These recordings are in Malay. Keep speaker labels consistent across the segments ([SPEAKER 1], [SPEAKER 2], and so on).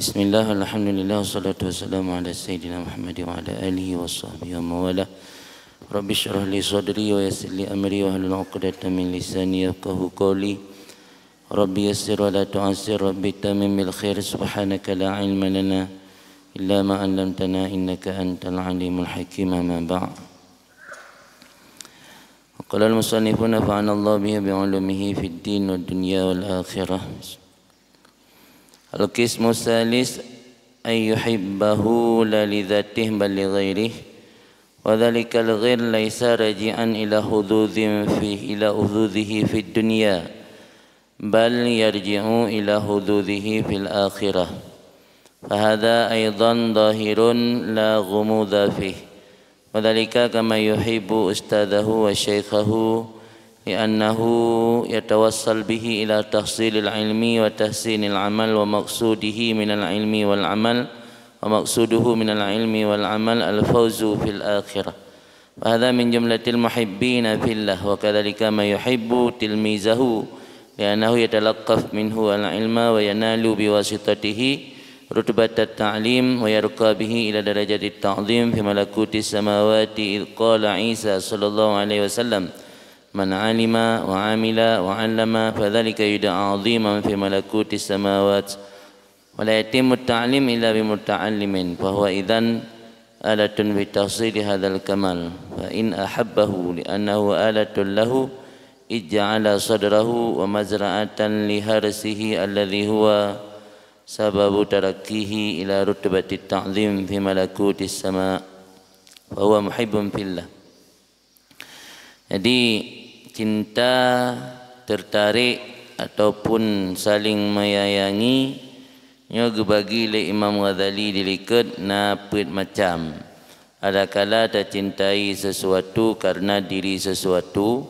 [SPEAKER 1] Bismillah, alhamdulillah, wassalatu wassalamu ala sayyidina Muhammad wa ala alihi wa sahbihi wa mawala. Rabbi syrah li sadri wa yassir li amri wa hlul 'uqdatam min lisani yafqahu qawli. Rabbi yassir wa la tu'assir, Rabbi tamim bil khair, subhanaka la ilma lana illa ma 'allamtana innaka antal alimul hakim. Ma ba'd. Qala al-musannifun nafa'ana Allah bihi bi'ulumihi fid din wad dunya wal akhirah. Al-qismu salis ay yuhibbahu la li dzatihi bal li ghairihi wa dhalika al-ghair laysa raji'an ila hududhin fihi ila hududhihi fid dunya bal yarji'u ila hududhihi fil akhirah fa hadha aidan dhahirun la ghumudha fihi wa dhalika kama yuhibbu ustadahu wa shaykhahu li'annahu yatawassal bihi ila tahsilil ilmi wa tahsinil amal wa maqsudihi minal ilmi wal amal wa maqsuduhu minal ilmi wal amal al-fawzu fil akhirah. Wa hadha min jumlatil muhibbina fillah wa kadzalika ma yuhibbu tilmizahu li'annahu yatalaqqaf minhu al-ilma wa yanalu biwasitatihi rutbatat ta'lim wa yarqa bihi ila darajatit ta'zim fi malakutis samawati id qala Isa sallallahu alaihi wasallam man alima wa amila wa 'allama fadzalika yud'a 'aziman fi malakutis samawati wa la yatimmu at-ta'lim illa bi muta'allimin fa huwa idzan alatun bi tahsili hadzal kamal fa in ahabbahu li annahu alatun lahu ij'ala sadrahu wa mazra'atan li harsihi alladhi huwa sababu tarakkihi ila rutbatit ta'zim fi malakutis sama fa huwa muhibbun fillah. Jadi cinta, tertarik ataupun saling menyayangi nya gebagi le Imam Ghazali diliket na pet macam. Adakala tak cintai sesuatu karena diri sesuatu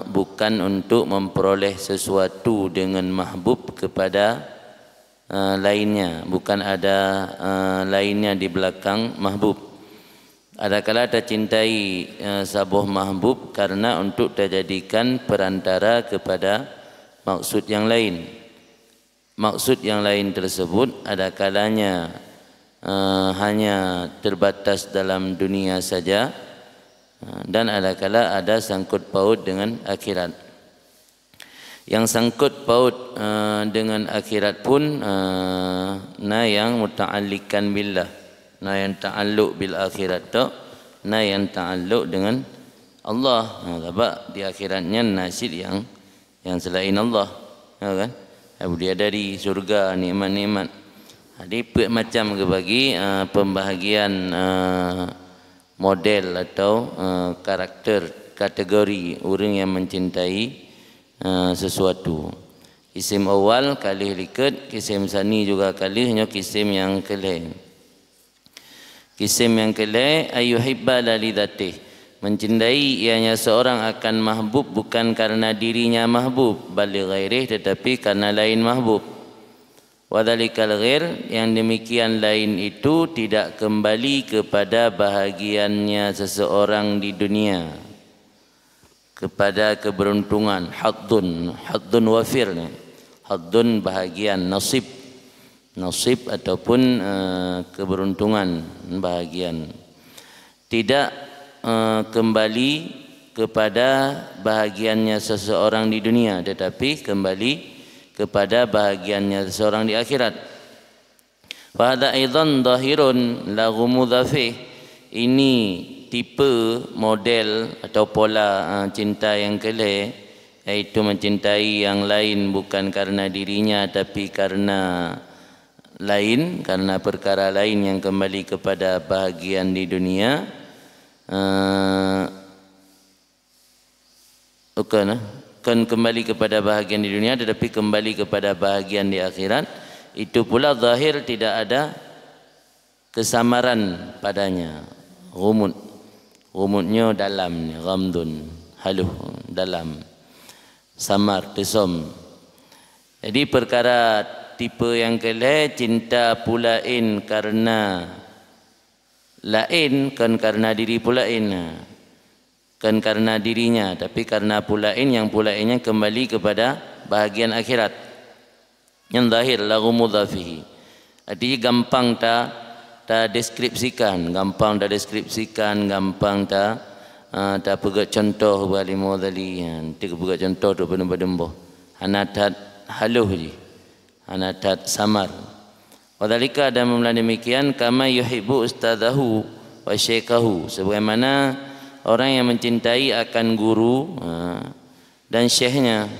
[SPEAKER 1] bukan untuk memperoleh sesuatu dengan mahbub kepada lainnya, bukan ada lainnya di belakang mahbub. Adakala tercintai sabuh mahbub karena untuk terjadikan perantara kepada maksud yang lain. Maksud yang lain tersebut adakalanya hanya terbatas dalam dunia saja dan adakala ada sangkut paut dengan akhirat. Yang sangkut paut dengan akhirat pun na yang muta'allikan billah. Na yang ta'alluq bil akhirat tu, na yang ta'alluq dengan Allah. Sebab di akhiratnya nasib yang selain Allah, kan? Dia dari surga nikmat-nikmat. Jadi macam ke bagi pembahagian model atau karakter kategori orang yang mencintai sesuatu. Kisim awal kali liket, kisim sani juga kali hanya kisim yang kelih. Kisim yang kelih ayuhibba la lidzatih, mencintai ianya seorang akan mahbub bukan karena dirinya mahbub bal li ghairihi tetapi karena lain mahbub. Wa dzalikal ghair, yang demikian lain itu tidak kembali kepada bahagiannya seseorang di dunia, kepada keberuntungan, haddun wafir, haddun bahagian, nasib ataupun keberuntungan bahagian, tidak kembali kepada bahagiannya seseorang di dunia tetapi kembali kepada bahagiannya seseorang di akhirat. Fa hadza aidan dhahirun la ghumudha fih, ini tipe model atau pola cinta yang kelih, iaitu mencintai yang lain bukan karena dirinya tapi karena lain, karena perkara lain yang kembali kepada bahagian di dunia. Kan kembali kepada bahagian di dunia tetapi kembali kepada bahagian di akhirat. Itu pula zahir, tidak ada kesamaran padanya. Ghumudnya dalam, ghamdun, haluh, dalam, samar, tesom. Jadi perkara tipe yang kelih, cinta pulain karena lain, kan karena diri pulain, kan karena dirinya, tapi karena pulain yang pulainnya kembali kepada bahagian akhirat. yang zahir la ghumudha fihi. Artinya gampang ta deskripsikan, gampang ta pegat contoh bali modali tiga pegat contoh tu benda-benda hanatat haluh je, hanatat samar. Wadhalika dan memulai demikian kama yuhibbu ustadahu wa syekhahu, sebagaimana orang yang mencintai akan guru dan syekhnya.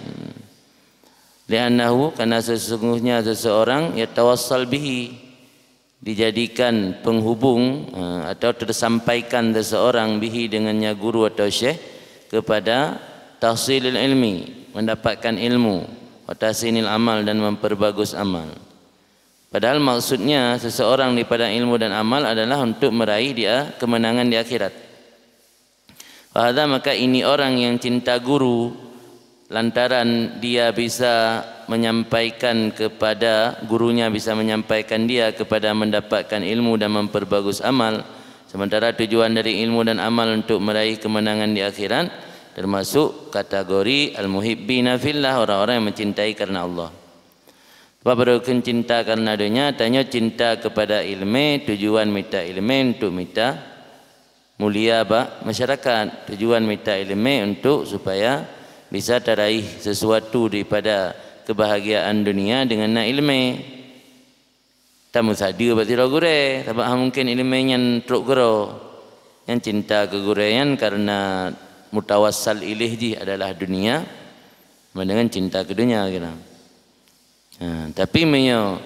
[SPEAKER 1] Li'annahu, karena sesungguhnya seseorang yatawassal bihi, dijadikan penghubung atau tersampaikan seseorang bihi dengannya guru atau syekh kepada tahsilil ilmi, mendapatkan ilmu, wa tahsinil amal, dan memperbagus amal. Padahal maksudnya seseorang daripada ilmu dan amal adalah untuk meraih dia kemenangan di akhirat. Fahadha, maka ini orang yang cinta guru lantaran dia bisa menyampaikan kepada gurunya, bisa menyampaikan dia kepada mendapatkan ilmu dan memperbagus amal, sementara tujuan dari ilmu dan amal untuk meraih kemenangan di akhirat, termasuk kategori al-muhibbina fillah, orang-orang yang mencintai karena Allah. Apa berukun cinta karena dunia? Tanya cinta kepada ilmu, tujuan minta ilmu untuk minta mulia masyarakat, tujuan minta ilmu untuk supaya bisa teraih sesuatu daripada kebahagiaan dunia dengan nak ilmu. Tamu sadia berarti gure, tapi mungkin ilmu yang teruk guru, yang cinta ke gurean karena mutawassal ilih ji adalah dunia, dengan cinta ke dunia kira. Tapi menyo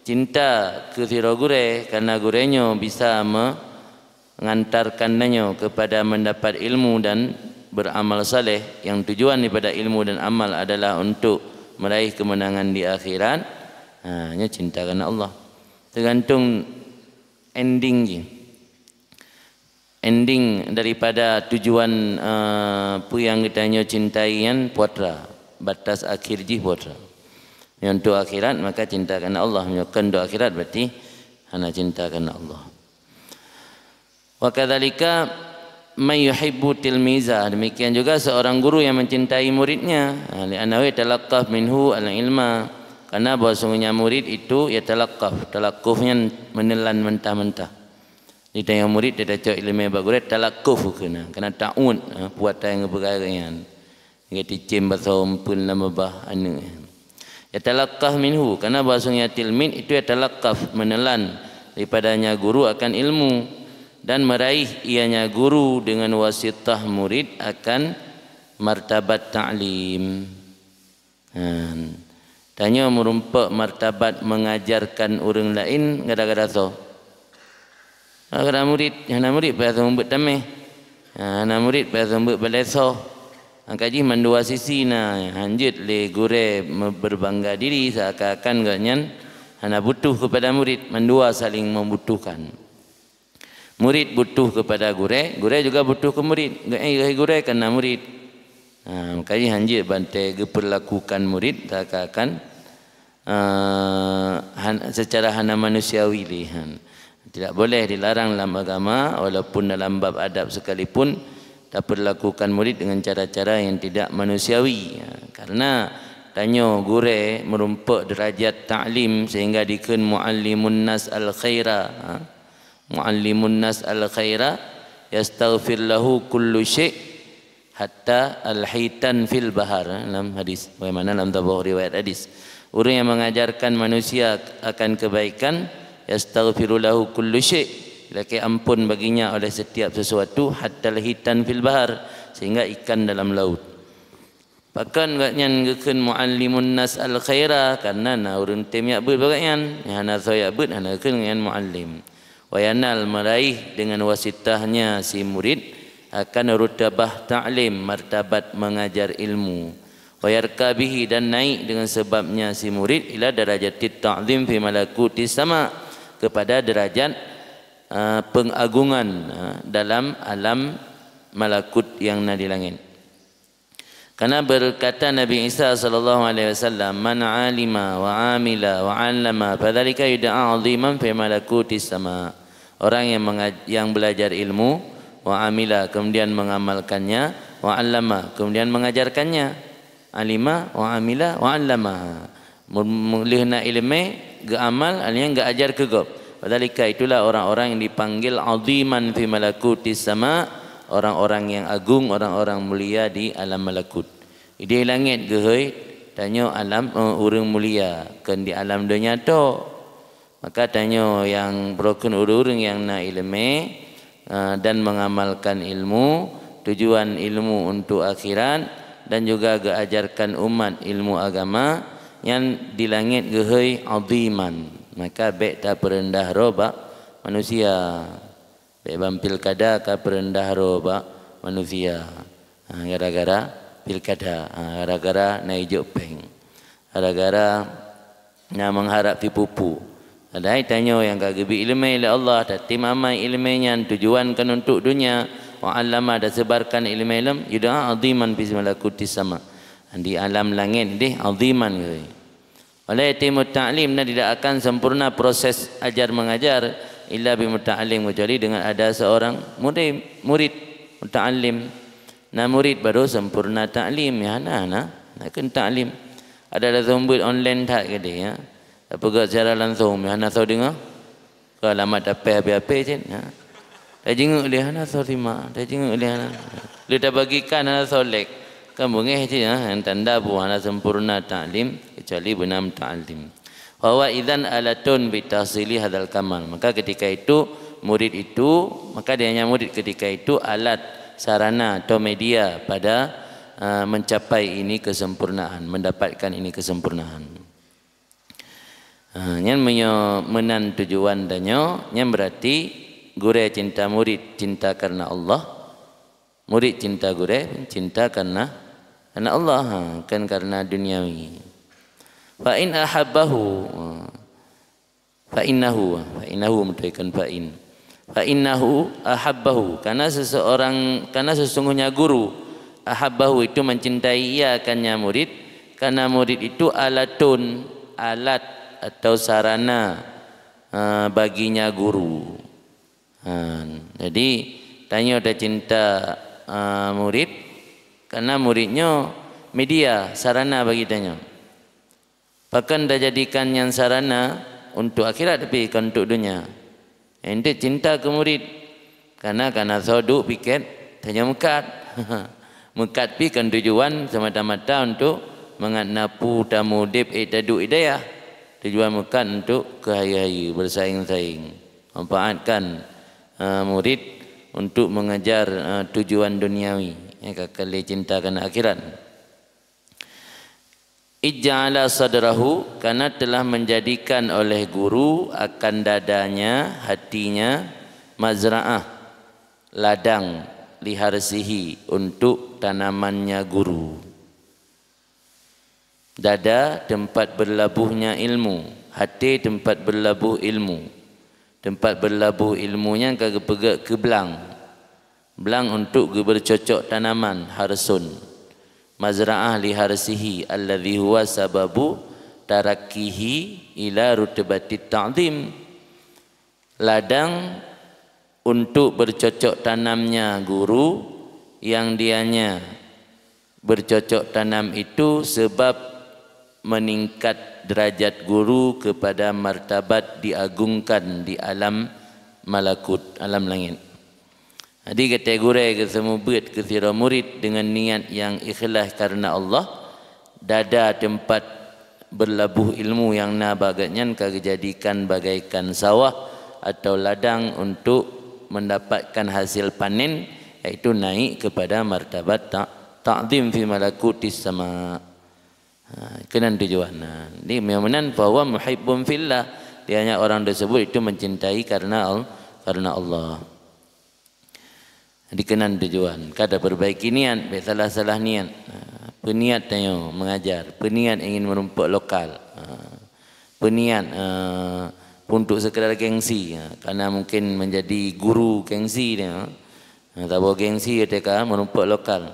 [SPEAKER 1] cinta ke gure karena gurenya bisa mengantarkannya kepada mendapat ilmu dan beramal saleh, yang tujuan daripada ilmu dan amal adalah untuk meraih kemenangan di akhirat. Hanya cinta karena Allah. Tergantung ending je. Ending daripada tujuan apa yang kita cintai yang putra, batas akhir je putra. Yang untuk akhirat maka cinta karena Allah. Yang untuk akhirat berarti hanya cinta karena Allah. Wa kadzalika may yuhibbu tilmiza, demikian juga seorang guru yang mencintai muridnya. Li'annahu yatalaqqaf minhu al-ilma, karena bahwasanya murid itu yatalaqqaf, talaqqufnya menelan mentah-mentah. Ditanya murid dia cak ilmu bagus, talaqquf kena ta'un puatan yang bergarian. Ngati cim basau pun nama bah anu. Yatalaqqaf minhu, karena bahwasanya tilmin itu yatalaqqaf, menelan daripadanya guru akan ilmu, dan meraih ianya guru dengan wasitah murid akan martabat ta'lim. Tanya merumpak martabat mengajarkan orang lain gara-gara tu. Gara murid, hana murid pada membut tameh. Hana murid pada membut baleso. Angkaji mandua sisi na hanjut le gure berbangga diri seakan-akan ganyan hana butuh kepada murid, mandua saling membutuhkan. Murid butuh kepada gure, gure juga butuh ke murid. Gure kena murid. Makanya hanjir bantai diperlakukan murid seakan secara hana manusiawi lihan. Tidak boleh, dilarang dalam agama, walaupun dalam bab adab sekalipun tak perlakukan murid dengan cara-cara yang tidak manusiawi. Karena tanya gure merumpak derajat ta'lim sehingga dikun muallimun nas al-khaira. Muallimun nas al-khaira yastaghfir lahu kullu syai' hatta al-hitan fil bahar. Dalam hadis, bagaimana dalam tabuh riwayat hadis, orang yang mengajarkan manusia akan kebaikan, yastaghfiru lahu kullu syai', laki ampun baginya oleh setiap sesuatu, hatta al-hitan fil bahar, sehingga ikan dalam laut. Bahkan katnya ngeken muallimun nas al-khaira, karena urun tim yakbud bagaian hana sayabud hana ken dengan muallim. Wayanal meraih dengan wasitahnya si murid akan rutabah ta'lim, martabat mengajar ilmu. Wayarkabihi, dan naik dengan sebabnya si murid ila darajatit ta'zim fi malakutis sama, kepada derajat pengagungan dalam alam malakut yang ada di langit. Karena berkata Nabi Isa sallallahu alaihi wasallam, man alima wa amila wa 'allama fadzalika yud'a 'aziman fi malakutis sama. Orang yang belajar ilmu, wa amila kemudian mengamalkannya, wa 'allama kemudian mengajarkannya. Alima wa amila wa 'allama. mulih nak ilmu ge amal alian ge ajar ke gob. Padalika itulah orang-orang yang dipanggil aziman fi malakutis sama, orang-orang yang agung, orang-orang mulia di alam malakut. Di langit ge heuy tanyo alam urang mulia kan di alam dunia tu. Maka tanyo yang broken urang yang nak ilmu dan mengamalkan ilmu, tujuan ilmu untuk akhirat dan juga ajarkan umat ilmu agama yang di langit gehoi aziman. Maka baik tak perendah roba manusia, baik bam pilkada ka perendah roba manusia. Gara-gara pilkada, gara-gara naik jopeng, gara-gara nak mengharap pupu. Ada tanya yang kagebi ilmu oleh Allah, tapi mamai ilmunya tujuan kan untuk dunia. Wa allama dan sebarkan ilmu yuda aziman fi malakutis sama. Di alam langit ini aziman ke. Oleh timut ta'lim tidak akan sempurna proses ajar mengajar illa bi muta'allim, kecuali dengan ada seorang murid muta'allim. Nah murid baru sempurna ta'lim ya nak kan ta'lim. Ada zombie online tak ke dia ya. Apa gak secara langsung ya nak tahu dengar. Kalau alamat apa je ya. Dah jenguk dia nak tahu terima, dah jenguk dia nak. Dia dah bagikan nak solek. Kamu ngeh je ya, tanda buana sempurna ta'lim kecuali benar ta'lim. Wa idzan alatun bi tahsili hadzal kamal. Maka ketika itu murid itu, maka dia hanya murid ketika itu alat sarana atau media pada mencapai ini kesempurnaan, mendapatkan ini kesempurnaan. Yang menan tujuan danyo, yang berarti gure cinta murid cinta karena Allah, murid cinta gure cinta karena Allah, kan karena duniawi. Fa in ahabbahu fa innahu mutaikan fa innahu ahabbahu, karena sesungguhnya guru ahabbahu itu mencintai ia akannya murid, karena murid itu alat atau sarana baginya guru. Jadi tanya ada cinta murid karena muridnya media sarana bagi tanya. Bahkan dah jadikan yang sarana untuk akhirat tapi kan untuk dunia. Ente cinta ke murid karena soduk piket tanya mekat. Mekat pi kan tujuan semata-mata untuk mengatnapu tamu dip tadu hidayah. Tujuan mekat untuk kehaya-haya bersaing-saing. Manfaatkan murid untuk mengejar tujuan duniawi. Kekali cinta karena akhirat. Ij'ala sadrahu, karena telah menjadikan oleh guru akan dadanya, hatinya mazra'ah, ladang liharsihi, untuk tanamannya guru. Dada tempat berlabuhnya ilmu, hati tempat berlabuh ilmu. Tempat berlabuh ilmunya kagak ke belang. Belang untuk bercocok tanaman, harsun. Mazra'ah li harsihi alladhi huwa sababu tarakihi ila rutbatit ta'zim. Ladang untuk bercocok tanamnya guru, yang dianya bercocok tanam itu sebab meningkat derajat guru kepada martabat diagungkan di alam malakut, alam langit. Jadi kategori kesemua buat kesira murid dengan niat yang ikhlas karena Allah, dada tempat berlabuh ilmu yang nabagatnya kejadikan bagaikan sawah atau ladang untuk mendapatkan hasil panen, iaitu naik kepada martabat ta'zim fi malakutis sama. Kenan tujuan. Ini memenan bahwa muhibbun fillah, dia hanya orang tersebut itu mencintai karena Allah. Dikenan tujuan, kada perbaiki niat, salah niat. Peniat tanya mengajar, peniat ingin merumput lokal, peniat untuk sekadar gengsi, karena mungkin menjadi guru gengsi dia. Tak bawa gengsi ketika merumput lokal.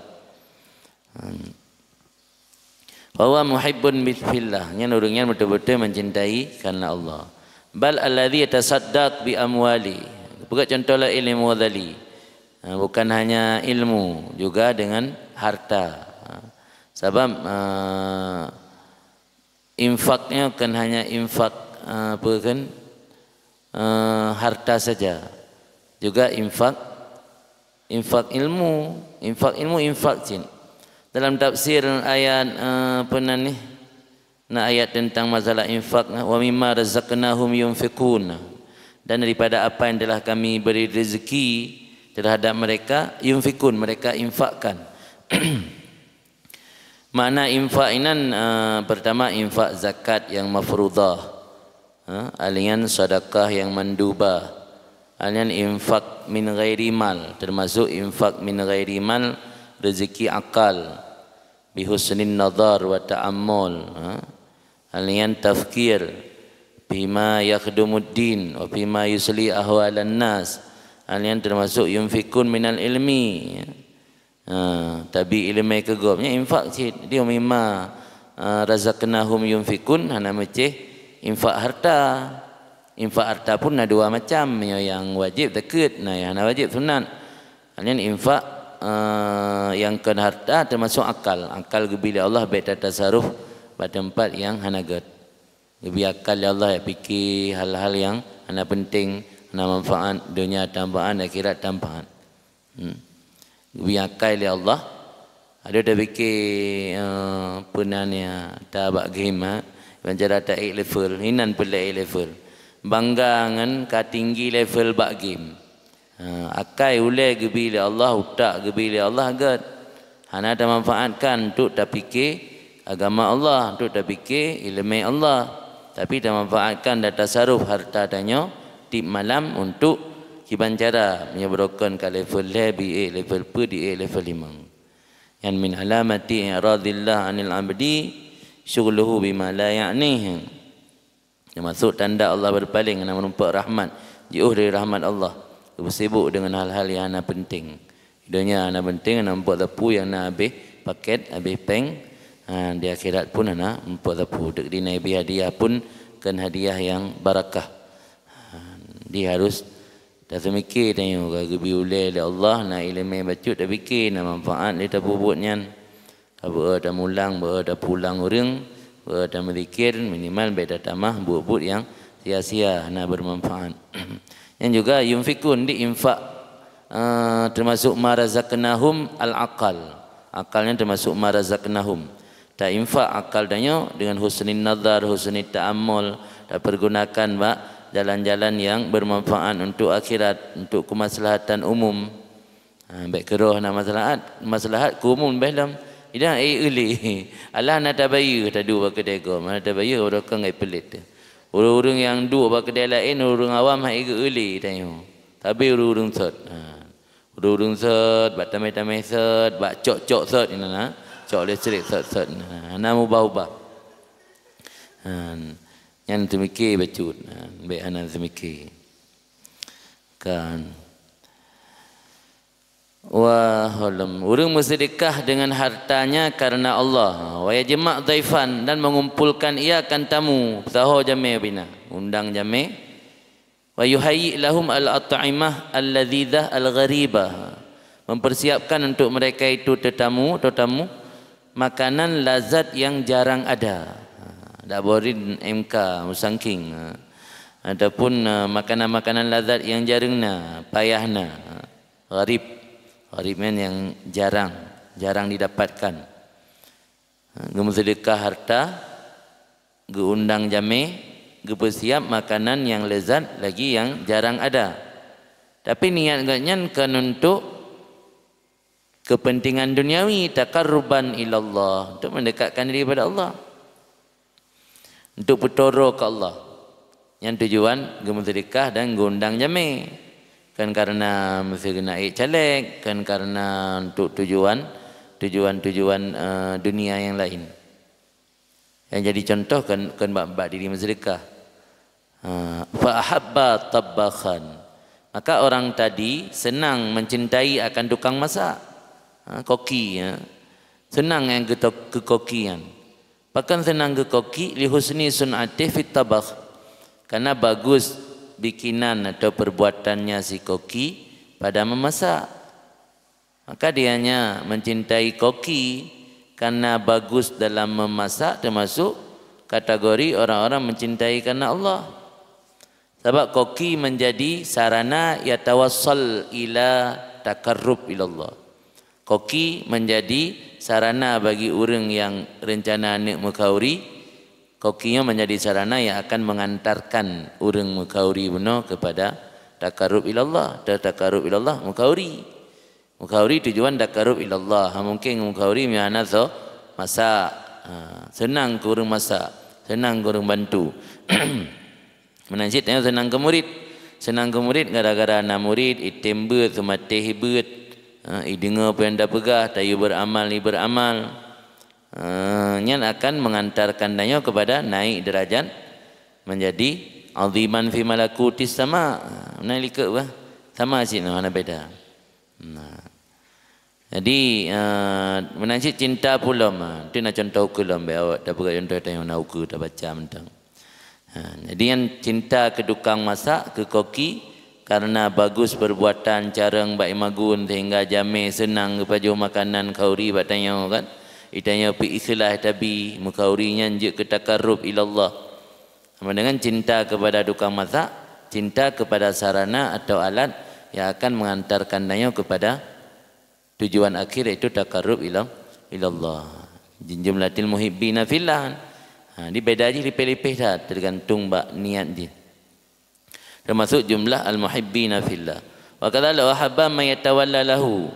[SPEAKER 1] Bahwa muhibbun billah, yang orangnya betul-betul mencintai karena Allah. Bal alladhi yatasaddaq bi amwali. Bukan contohlah ilmu wadali. Bukan hanya ilmu, juga dengan harta. Sebab infaknya kan hanya infak apa kan harta saja, juga infak ilmu, infak jin. Dalam tafsir ayat ayat tentang masalah infak, wa mimma razaqnahum yunfiqun, dan daripada apa yang telah kami beri rezeki terhadap mereka, yunfikun, mereka infakkan. Makna infak ini pertama infak zakat yang mafruḍah, alian sedekah yang mandubah, alian infak min ghairi mal, termasuk infak min ghairi mal rezeki akal, bi husnin nazar wa ta'ammul, alian tafkir bima yakhdumuddin wa bima yusli ahwalan nas, alian termasuk yunfikun minal ilmi, tabi ilmu kegopnya infak cid dia mimma razaqnahum yunfikun, hana meceh infak harta pun ada dua macam, yang wajib zakat, yang wajib sunat. Alian infak yang kan harta termasuk akal gebila Allah baik tasarruf pada tempat yang hanagat. Lebih akal ya Allah, ya fikir hal-hal yang hana penting, hana manfaat dunia tambahan, akhirat tambahan. Lebih akal ya Allah. Ada dah fikir penanya tak bak game, bancara tak level, hinan pula level. Banggangan ka tinggi level bak game. Akai ulai gebila Allah, utak gebila Allah agak. Hana ada manfaatkan untuk tak fikir agama Allah, untuk tak fikir ilmu Allah. Tapi dah manfaatkan dah tasarruf harta tanya tip malam untuk kiban cara menyebrokan ke level lebih level per di level 5. Yang min alamati radillah anil abdi syughluhu bima la ya'nih. Termasuk tanda Allah berpaling dan menumpak rahmat, jauh dari rahmat Allah, bersibuk dengan hal-hal yang ana penting. Hidupnya ana penting, ana nampak tapu yang ana habis paket, habis peng. Di akhirat pun ana empat tapu dek di nabi hadiah pun kan hadiah yang barakah. Dia harus dah semikir tanya gabi ulai oleh Allah na ilmu bacut dah fikir na manfaat dia tapu buatnya. Apa dah mulang, dah pulang orang, dah berzikir minimal beda tamah buat-buat yang sia-sia na bermanfaat. Yang juga yunfikun di infak termasuk marazaqnahum al-aqal. Akalnya termasuk marazaqnahum. Tak infak akal danya dengan husnin nazar, husnin ta'ammul, tak pergunakan jalan-jalan yang bermanfaat untuk akhirat, untuk kemaslahatan umum. Baik keroh nak maslahat umum belam. Ida eli. Allah nak tabayu tak dua kedai go, mana tabayu orang kan ngai pelit. Orang-orang yang dua kedai lain orang awam hai ke eli tanya. Tapi orang-orang set. Orang-orang set, bak tamai-tamai set, bak cok-cok set ini nah. Cok listrik set ana ubah-ubah. Yang temikir bacut. Baik ana temikir. Kan. Wahalam. Orang bersedekah dengan hartanya karena Allah. Wa yajma' dhaifan, dan mengumpulkan ia akan tamu. Tahu jami' bina. Undang jami'. Wa yuhayyi lahum al-at'imah al-ladhidah al-gharibah. Mempersiapkan untuk mereka itu tetamu makanan lazat yang jarang ada. Tak borin MK musangking. Ataupun makanan-makanan lazat yang jarangna, payahna. Gharib yang jarang didapatkan. Gemsedekah harta, geundang jame, gepersiap makanan yang lezat lagi yang jarang ada. Tapi niatnya kan untuk kepentingan duniawi, takarruban ilallah, untuk mendekatkan diri kepada Allah, untuk bertoro ke Allah. Yang tujuan gemsedekah dan gondang jami, kan karena mesti kena caleg, kan karena untuk tujuan dunia yang lain. Yang jadi contoh kan bab diri bersedekah. Fa ahabba tabbakhan, maka orang tadi senang mencintai akan tukang masak. Koki ya. Senang yang ke kokian. Bahkan senang ke koki li husni sun'ati fit tabakh. Karena bagus bikinan atau perbuatannya si koki pada memasak. Maka dianya mencintai koki karena bagus dalam memasak, termasuk kategori orang-orang mencintai karena Allah. Sebab koki menjadi sarana yatawassal ila takarrub ila Allah. Koki menjadi sarana bagi orang yang rencana nak mekauri. Kokinya menjadi sarana yang akan mengantarkan orang mekauri benar kepada takarrub ila Allah. Takarrub ila Allah mekauri. Mekauri tujuan takarrub ila Allah. Mungkin mekauri miana so masak. Senang ke orang masak, senang ke orang bantu. Menanjit senang ke murid. Senang ke murid gara-gara anak murid item beut mateh beut. Dengar apa yang dah pegah, tayu beramal ni beramal. Yang akan mengantarkan dia kepada naik derajat menjadi aziman fi malakutis sama. Mana likut bah? Sama sih mana beda. Jadi menanjit cinta pula mah. Tu nak contoh ke lom awak dah pegah contoh tanya nak uku dah baca mentang. Jadi yang cinta ke tukang masak, ke koki karena bagus perbuatan carang baik magun sehingga jamai senang kepada makanan kauri batanya kan. Itanya pi ikhlas tabi mukaurinya je ke takarrub ila Allah. Sama dengan cinta kepada tukang masak, cinta kepada sarana atau alat yang akan mengantarkan dia kepada tujuan akhir iaitu takarrub ila Allah. Jumlatil muhibbina fillah. Di beda je lipih-lipih dah tergantung bak niat dia. Termasuk jumlah al-muhibbina fillah. Wa kadzalika wa habba man yatawalla lahu.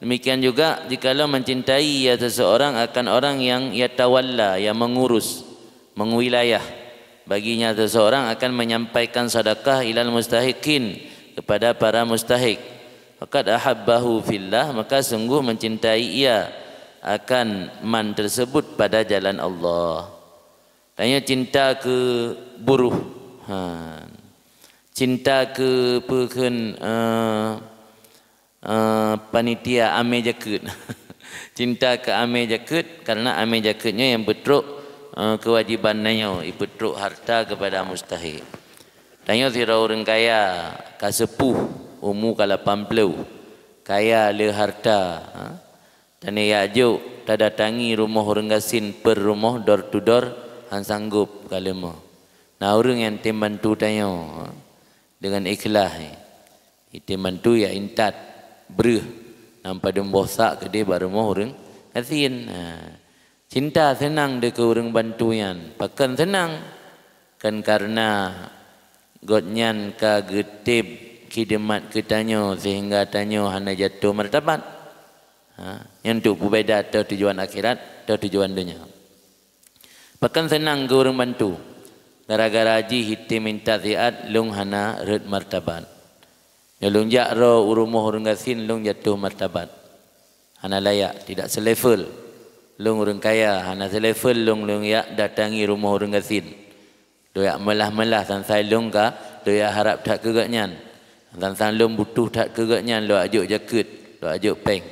[SPEAKER 1] Demikian juga jikalau mencintai ya seseorang akan orang yang yatawalla, yang mengurus, mengwilayah. Baginya seseorang akan menyampaikan sedekah ilal mustahiqin kepada para mustahik. Faqad ahabbahu fillah, maka sungguh mencintai ia akan man tersebut pada jalan Allah. Tanya cinta ke buruh, cinta ke pekan panitia ame jakut. Cinta ke ame jakut karena ame jakutnya yang betruk kewajibannya, betruk harta kepada mustahik. Tanya sira orang kaya kasepuh umur kala 80 kaya le harta, tanya yajuk tak datangi rumah orang gasin per rumah door to door han sanggup kalema. Nah orang yang tim bantu tanya dengan ikhlas itu bantu ya intat bereh nampak dem bosak ke dia baru mau orang gasin. Cinta senang de ke orang bantuan, pakan senang kan karena godnyan ka getib khidmat ketanya sehingga tanya hana jatuh martabat. Yang untuk berbeza atau tujuan akhirat atau tujuan dunia. Pakan senang ke orang bantu. Gara-gara haji hiti minta ziat lung hana red martabat. Ya lung jakro urumuh orang gasin lung jatuh martabat. Hana layak, tidak selevel. Lung orang kaya hana selevel lung ya datangi rumah orang gasin. Doyak melah-melah sansai lung ka, doyak harap tak kegatnyan. Sansai lung butuh tak kegatnyan lo ajuk jakut, lo ajuk peng.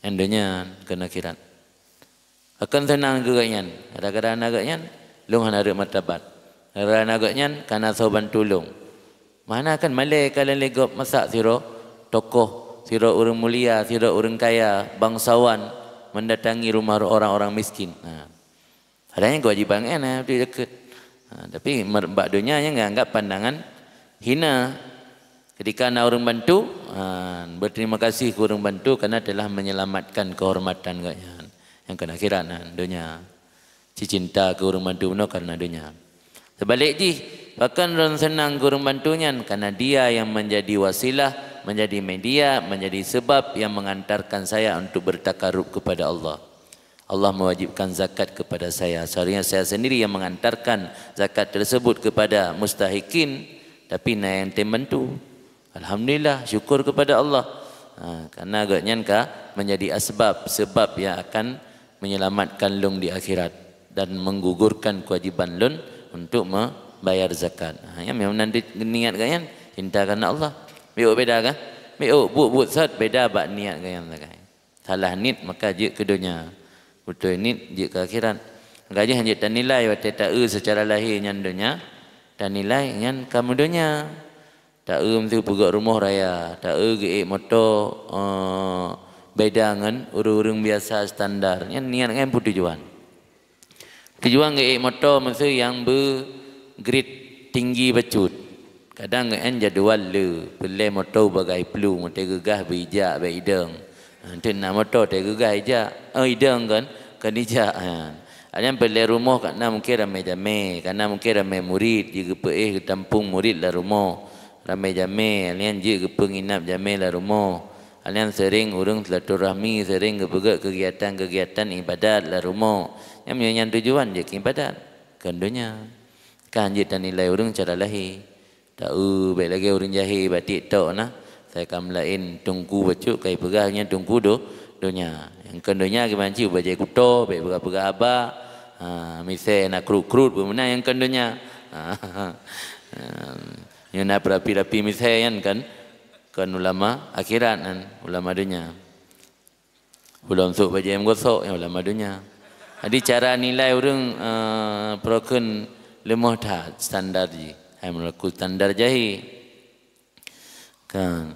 [SPEAKER 1] Endanya kena kirat. Akan senang kegatnyan. Kadang-kadang agaknyan lung hana ada martabat. Kadang-kadang agaknyan kana so bantu lung. Mana kan malai kalian legop masak siro tokoh, siro orang mulia, siro orang kaya, bangsawan mendatangi rumah orang-orang miskin. Adanya kewajiban kan tu dekat. Tapi mbak dunia nya enggak pandangan hina. Ketika nak orang bantu, berterima kasih ke orang bantu kerana telah menyelamatkan kehormatan katnya. Yang kena akhirat dunia. Cinta ke orang bantu benar karena dunia. Sebalik ji, bahkan orang senang ke orang bantunya karena dia yang menjadi wasilah, menjadi media, menjadi sebab yang mengantarkan saya untuk bertakarub kepada Allah. Allah mewajibkan zakat kepada saya. Seharusnya saya sendiri yang mengantarkan zakat tersebut kepada mustahikin, tapi saya yang membantu. Alhamdulillah, syukur kepada Allah. Karena agaknya menjadi sebab yang akan menyelamatkan lung di akhirat dan menggugurkan kewajiban lun untuk membayar zakat. Yang memang nanti niat kalian cinta kerana Allah. Biuk beda kan? Biuk but sat beda bak niat kalian sakai. Salah nit maka je ke dunia. Betul nit je ke akhirat. Gaji hanya tak nilai waktu tak secara lahir yang dunia dan nilai yang kamu dunia. Tak mesti pergi rumah raya, tak ge motor beda dengan orang-orang biasa standar. Yang niat kan pun tujuan. Tujuan ke motor masa yang bergrade tinggi becut. Kadang kan jadual le, pelai motor bagai pelu, motor gegah berijak beideng. Nanti nak motor teh gegah ijak. Oh ideng kan ijak. Ada yang pelai rumah karena mungkin ramai jamai, karena mungkin ramai murid, jika ke tampung murid lah rumah. Ramai jamai, alian jika penginap jamai lah rumah. Alian sering urang silaturahmi, sering kegiatan-kegiatan ibadat lah rumah. Yang tujuan je ke ibadat. Kandonya. Kan je tan nilai urang cara lahir. Tahu baik lagi urang jahil batik tok nah. Saya akan melain tungku bacuk kai pegahnya tungku donya. Yang kandonya gimana ciu bajai kuto, baik pegah-pegah abah. Misal nak krut-krut pun mana yang kandonya. Yang nak berapi-rapi misal kan ulama akhirat kan ulama dunia. Ulama sok baju yang gosok yang ulama dunia. Jadi cara nilai orang perokun lemah dah standar je. Hai melaku standar jahi. Kan.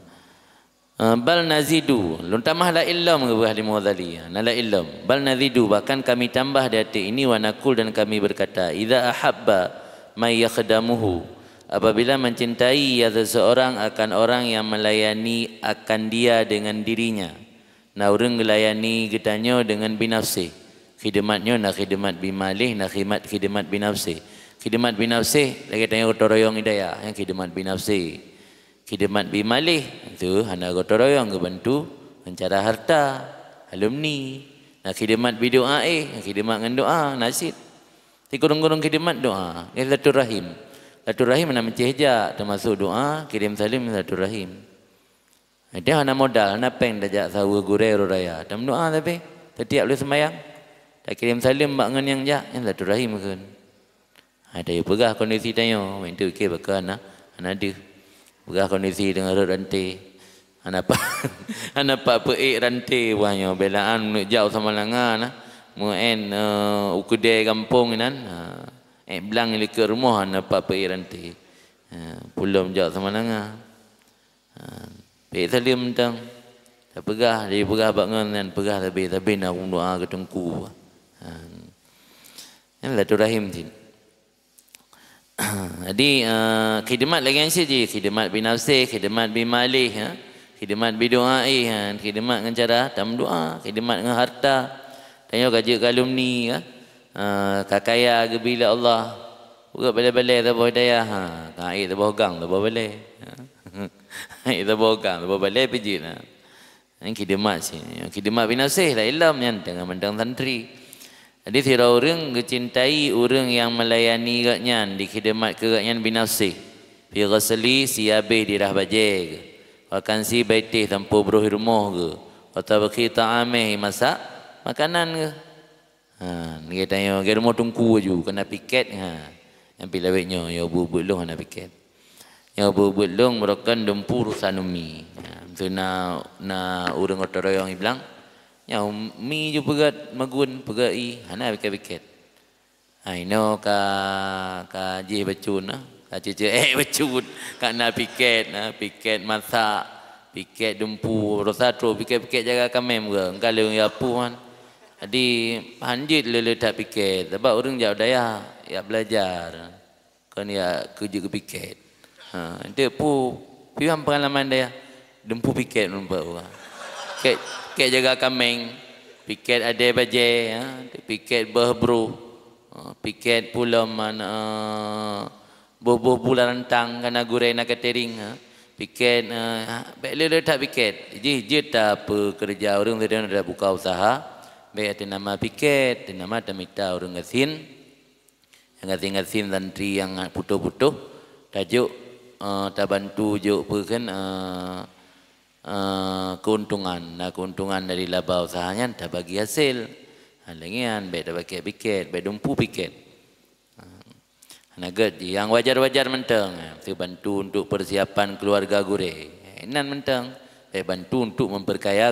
[SPEAKER 1] Bal nazidu. Luntamah la illam ke ahli Mughazali. La illam. Bal nazidu bahkan kami tambah di hati ini wa naqul dan kami berkata idza ahabba may yakhdamuhu. Apabila mencintai seseorang akan orang yang melayani akan dia dengan dirinya. Nah orang melayani getanyo dengan binafsi. Khidmatnya nak khidmat bimalih, nak khidmat binafsi. Khidmat binafsi lagi tanya gotoroyong hidayah yang khidmat binafsi. Khidmat bimalih itu hana gotoroyong ngebantu mencara harta, alumni. Nak khidmat bidoa khidmat dengan doa, nasid. Ti kurung-kurung khidmat doa, silaturahim. Silaturahim nak mencihja termasuk doa, kirim salim silaturahim. Dia hana modal, hana peng dajak sawu gurei raya. Tam doa tapi setiap boleh sembahyang. Tak kirim salim bangun yang silaturahim kan. Ada yang pegah kondisi tanya, minta ke bakal anak dia. Pegah kondisi dengan rantai. Anak pak peik rantai banyak belaan jauh sama langan. Muen ukudai kampung nan. Belang ili ke rumah nampak pergi rantai. Pulau menjauh sama nanga. Pergi salim tentang. Tak pegah, dia pegah bangun dan pegah tapi nak doa ke tengku. Yang silaturahim sini. Jadi khidmat lagi yang siji, khidmat binafsi, khidmat bimalih, khidmat bidoa, khidmat dengan cara tam doa, khidmat dengan harta. Tanya gaji kalumni kakaya ke bila Allah buka balai-balai tabah hidayah kai tabah gang tabah balai ai tabah gang tabah balai pijit yang khidmat sini khidmat binafsi la ilm yang dengan mendang santri. Jadi sira orang mencintai orang yang melayani gatnya di khidmat ke gatnya binafsi fi ghasli siyabe di dah baje wa kan si baitih tanpa beruh rumah ke atau baki ta'ameh masak makanan ke. Dia tanya, dia rumah tungku je, kena piket. Yang pilawetnya, ya bubut long kena piket. Ya bubut long merupakan dempur sanumi. So na urang otoroyong bilang, ya mi je pegat magun pegai, hana piket. Ino ka je bacun ka cece bacun, kena piket masak, piket dempur, rosatro, piket jaga kamem ke, kalau ya puan. Jadi panjit lele tak piket. Sebab orang jauh daya, ya belajar. Kan ya kerja ke piket. Dia piam pengalaman dia. Dempu piket nampak orang. Piket jaga kameng. Piket ada baje. Piket berbro. Piket pula mana boh bulan rentang kena gurei nak catering. Piket lele tak piket. Jadi tak apa kerja orang dia dah buka usaha. Baik ada nama piket, ada nama tamita orang ngasin, yang ngasin santri yang putuh-putuh, tajuk tak bantu juk perken keuntungan, keuntungan dari laba usahanya tak bagi hasil, halangian baik tak pakai piket, baik dumpu piket, nagat yang wajar-wajar mentang, saya bantu untuk persiapan keluarga gure, nan mentang, baik bantu untuk memperkaya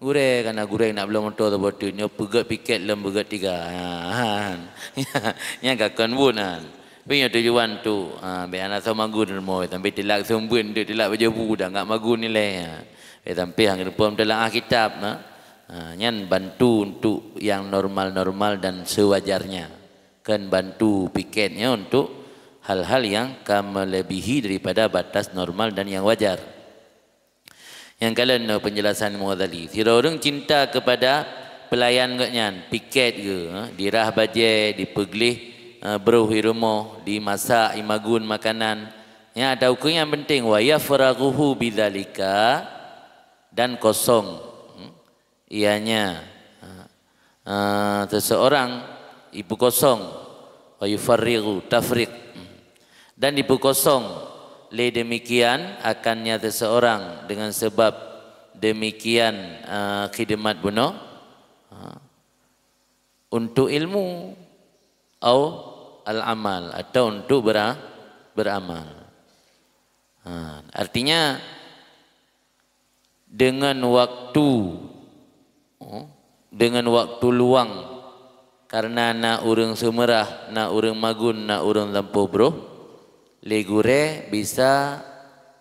[SPEAKER 1] gure karena gure nak belum motor tu botnya pegat piket lem pegat tiga. Yang kakon bunan. Punya tujuan tu. Be anak sama magun mo sampai tilak sumbun tu tilak baju budak ngak magun nilai. Be sampai hang pom telah kitab Nyan bantu untuk yang normal-normal dan sewajarnya. Kan bantu piketnya untuk hal-hal yang melebihi daripada batas normal dan yang wajar. Yang kalian penjelasan Mughazali. Tidak orang cinta kepada pelayan nyan, piket ke, dirah bajet, dipeglih beruh di rumah, dimasak, imagun makanan. Yang ada hukum yang penting wa yafraghuhu bidzalika, dan kosong ianya seseorang ibu kosong, wa yufarrighu tafriq, dan ibu kosong le demikian akannya seseorang dengan sebab demikian khidmat bunuh untuk ilmu atau al-amal atau untuk beramal. Artinya dengan waktu luang karena nak urang semerah, nak urang magun, nak urang lampu bro, legure bisa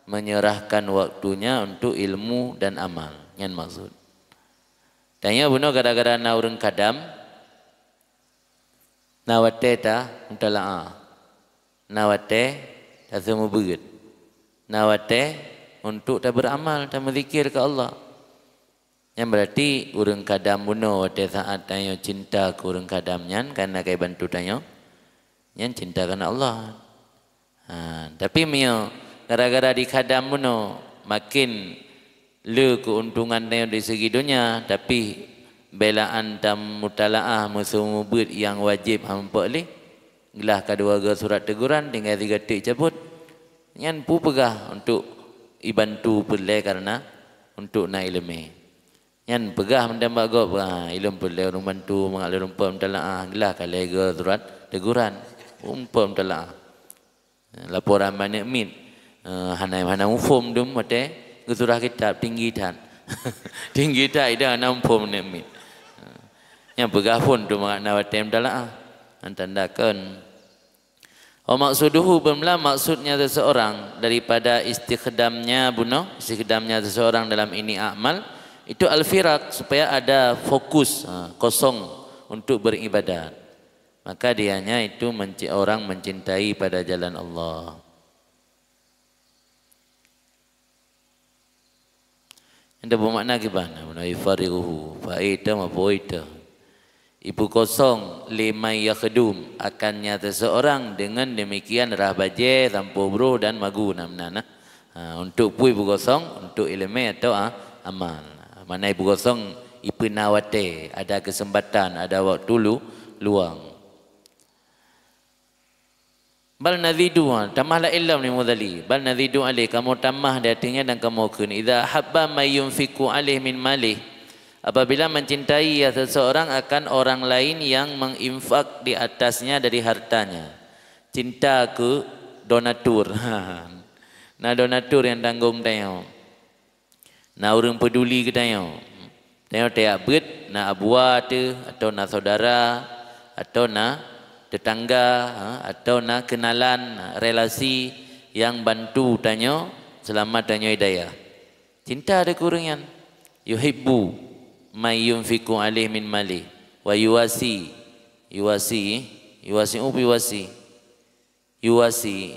[SPEAKER 1] menyerahkan waktunya untuk ilmu dan amal. Yang maksud. Tanya bunuh gara-gara nak urang kadam, nawate ta untala nawate ta semua berit, nawate untuk tak beramal, tak berzikir ke Allah. Yang berarti urang kadam bunuh wate saat tanya cinta ke urang kadam nyan karena kai bantu tanya nyan cinta karena Allah. Tapi mio gara-gara di kadam bunuh makin le keuntungan tanya dari segi dunia, tapi belaan tam mutalaah musuh mubid yang wajib hampa le gelah kedua surat teguran tinggal 3 tik cabut nyan pu pegah untuk ibantu pulai karena untuk naik ilmu. Yan pegah mendambak gop ilmu pulai orang bantu mengalir rumput mentalaah gelah kalega surat teguran rumput mentalaah. Laporan mana min hanai mana ufum dum mate surah kitab tinggi tan. Tinggi tak ida nampum ne min. Yang pegah pun tu makna wate mentalaah. Antandakan maksudnya bermula maksudnya seseorang daripada istikhdamnya seseorang dalam ini amal itu al-firaq, supaya ada fokus kosong untuk beribadat. Maka dianya itu orang mencintai pada jalan Allah. Anda bermakna gimana? Ifariquhu fa'ita ma poita. Ibu kosong lima yakhdum akannya seseorang dengan demikian rahbaje tampo bro dan magu namnana untuk pu ibu kosong untuk ilmu atau amal. Mana ibu kosong ipu nawate ada kesempatan, ada waktu luang. Bal nazidu tamahlah ilmu ni Mughazali. Bal nazidu alih, kamu tambah datinya dan kamu kun idza habba may yunfiqu alih min malih. Apabila mencintai seseorang akan orang lain yang menginfak di atasnya dari hartanya. Cinta ke donatur. Nah donatur yang tanggung tanya. Nah orang peduli ke tanya. Tanya tiap bet, nak abuah tu, atau nak saudara, atau nak tetangga, atau nak kenalan, relasi yang bantu tanya, selamat tanya hidayah. Cinta ada kurangan. Yuhibbu may yunfiqu alih min mali wa yuwasi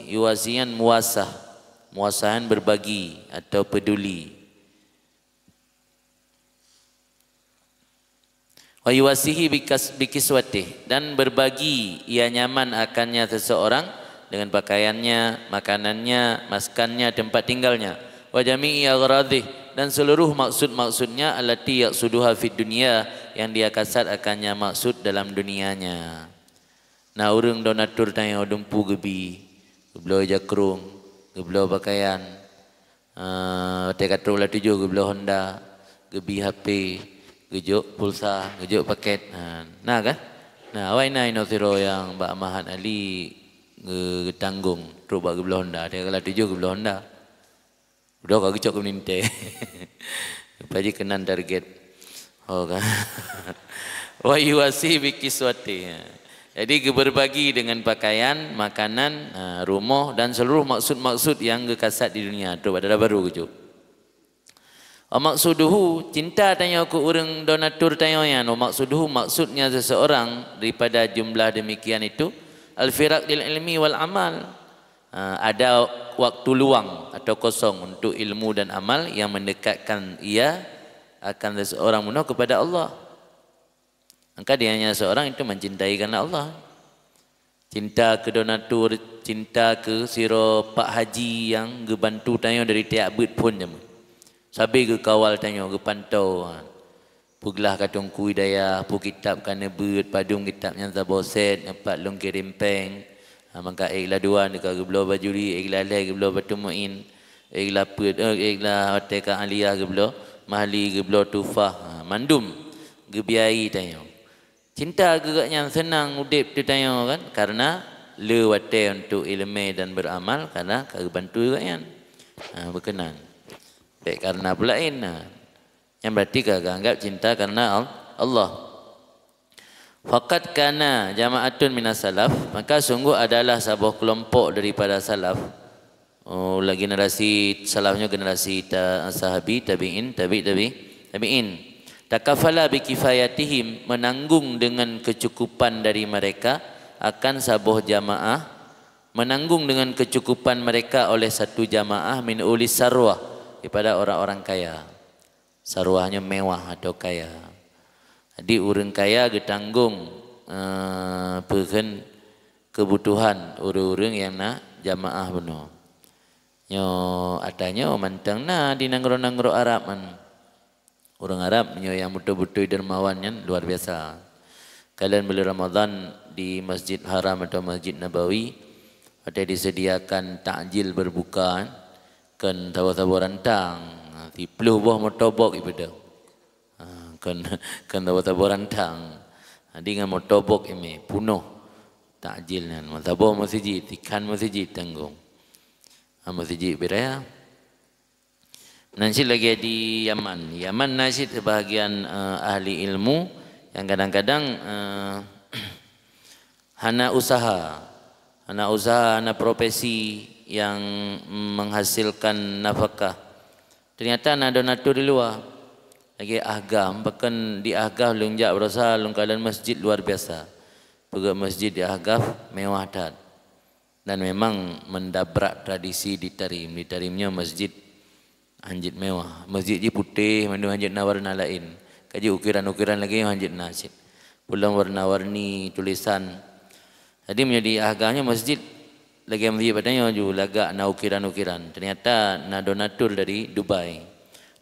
[SPEAKER 1] yuwasian muasahan berbagi atau peduli. Wa yuwasihi bikiswatih, dan berbagi ia nyaman akannya seseorang dengan pakaiannya, makanannya, maskannya, tempat tinggalnya. Wa jami'i aghradih, dan seluruh maksud-maksudnya allati yaqsuduha fid dunya, yang dia kasat akannya maksud dalam dunianya. Nah urang donatur tanya dumpu gebi, geblo jakrung, geblo pakaian, tekatru la 7 geblo Honda, gebi HP, gejuk pulsa, gejuk paket. Nah kan? Nah awai nai no siro yang Mbak Mahat Ali tanggung terubah geblo Honda, dia kala 7 geblo Honda. Udah kau gecok minta, paji kenan target, oh kan? Wa yuwasi bikiswati. Jadi berbagi dengan pakaian, makanan, rumah dan seluruh maksud-maksud yang kekasat di dunia. Tu pada baru gecok. Wa maqsuduhu cinta tanya ku urang donatur tanya yan. Wa maqsuduhu maksudnya seseorang daripada jumlah demikian itu al-firaq lil ilmi wal amal. Ada waktu luang atau kosong untuk ilmu dan amal yang mendekatkan ia akan seseorang mudah kepada Allah. Maka dia hanya seorang itu mencintai karena Allah. Cinta ke donatur, cinta ke siro Pak Haji yang gebantu tanya dari tiap bet pun je. Sabi ke kawal tanya ke pantau. Puglah katong kui daya, pu kitab kana bet, padung kitab yang taboset, empat long kirim peng. Maka iklah dua ni ke belah bajuri, iklah leh ke belah batu muin, iklah put, iklah hotel ka aliyah ke belah, mahli ke belah tufah. Mandum ke biai tanya. Cinta agaknya senang udip tu tanya kan, karena le wate untuk ilmu dan beramal karena kau bantu agaknya. Berkenan. Baik karena pula lain. Yang berarti kau anggap cinta karena Allah. Faqad kana jama'atun minas salaf, maka sungguh adalah sebuah kelompok daripada salaf. Oh, lagi generasi salafnya generasi sahabi, tabi'in. Takafala bikifayatihim, menanggung dengan kecukupan dari mereka akan sebuah jamaah, menanggung dengan kecukupan mereka oleh satu jamaah min ulis sarwah, daripada orang-orang kaya. Sarwahnya mewah atau kaya. Jadi orang kaya ditanggung kebutuhan orang-orang yang nak jamaah benar. Nyo adanya mantang na di nanggro-nanggro Arab man. Orang Arab yang betul-betul dermawannya luar biasa. Kalian beli Ramadan di Masjid Haram atau Masjid Nabawi, ada disediakan takjil berbuka kan tawa-tawa rantang, di peluh buah motobok ibadah. Kan tawa-tawa rantang. Dengan motobok ini punuh takjilnya. Tawa masjid, ikan masjid tanggung. Masjid beraya. Nasyid lagi di Yaman. Yaman nasyid sebahagian ahli ilmu yang kadang-kadang hana usaha, hana profesi yang menghasilkan nafkah. Ternyata ada donatur di luar. Lagi agam, bahkan di agam lungjak berasa lungkalan masjid luar biasa. Pegawai masjid di agam mewah dat. Dan memang mendabrak tradisi di Tarim. Di Tarimnya masjid hanjit mewah. Masjid je putih, mandu hanjit na warna lain. Kaji ukiran-ukiran lagi yang hanjit nasid. Pulang warna-warni tulisan. Jadi menjadi agamnya masjid lagi masjid padanya juga lagak na ukiran-ukiran. Ternyata na donatur dari Dubai.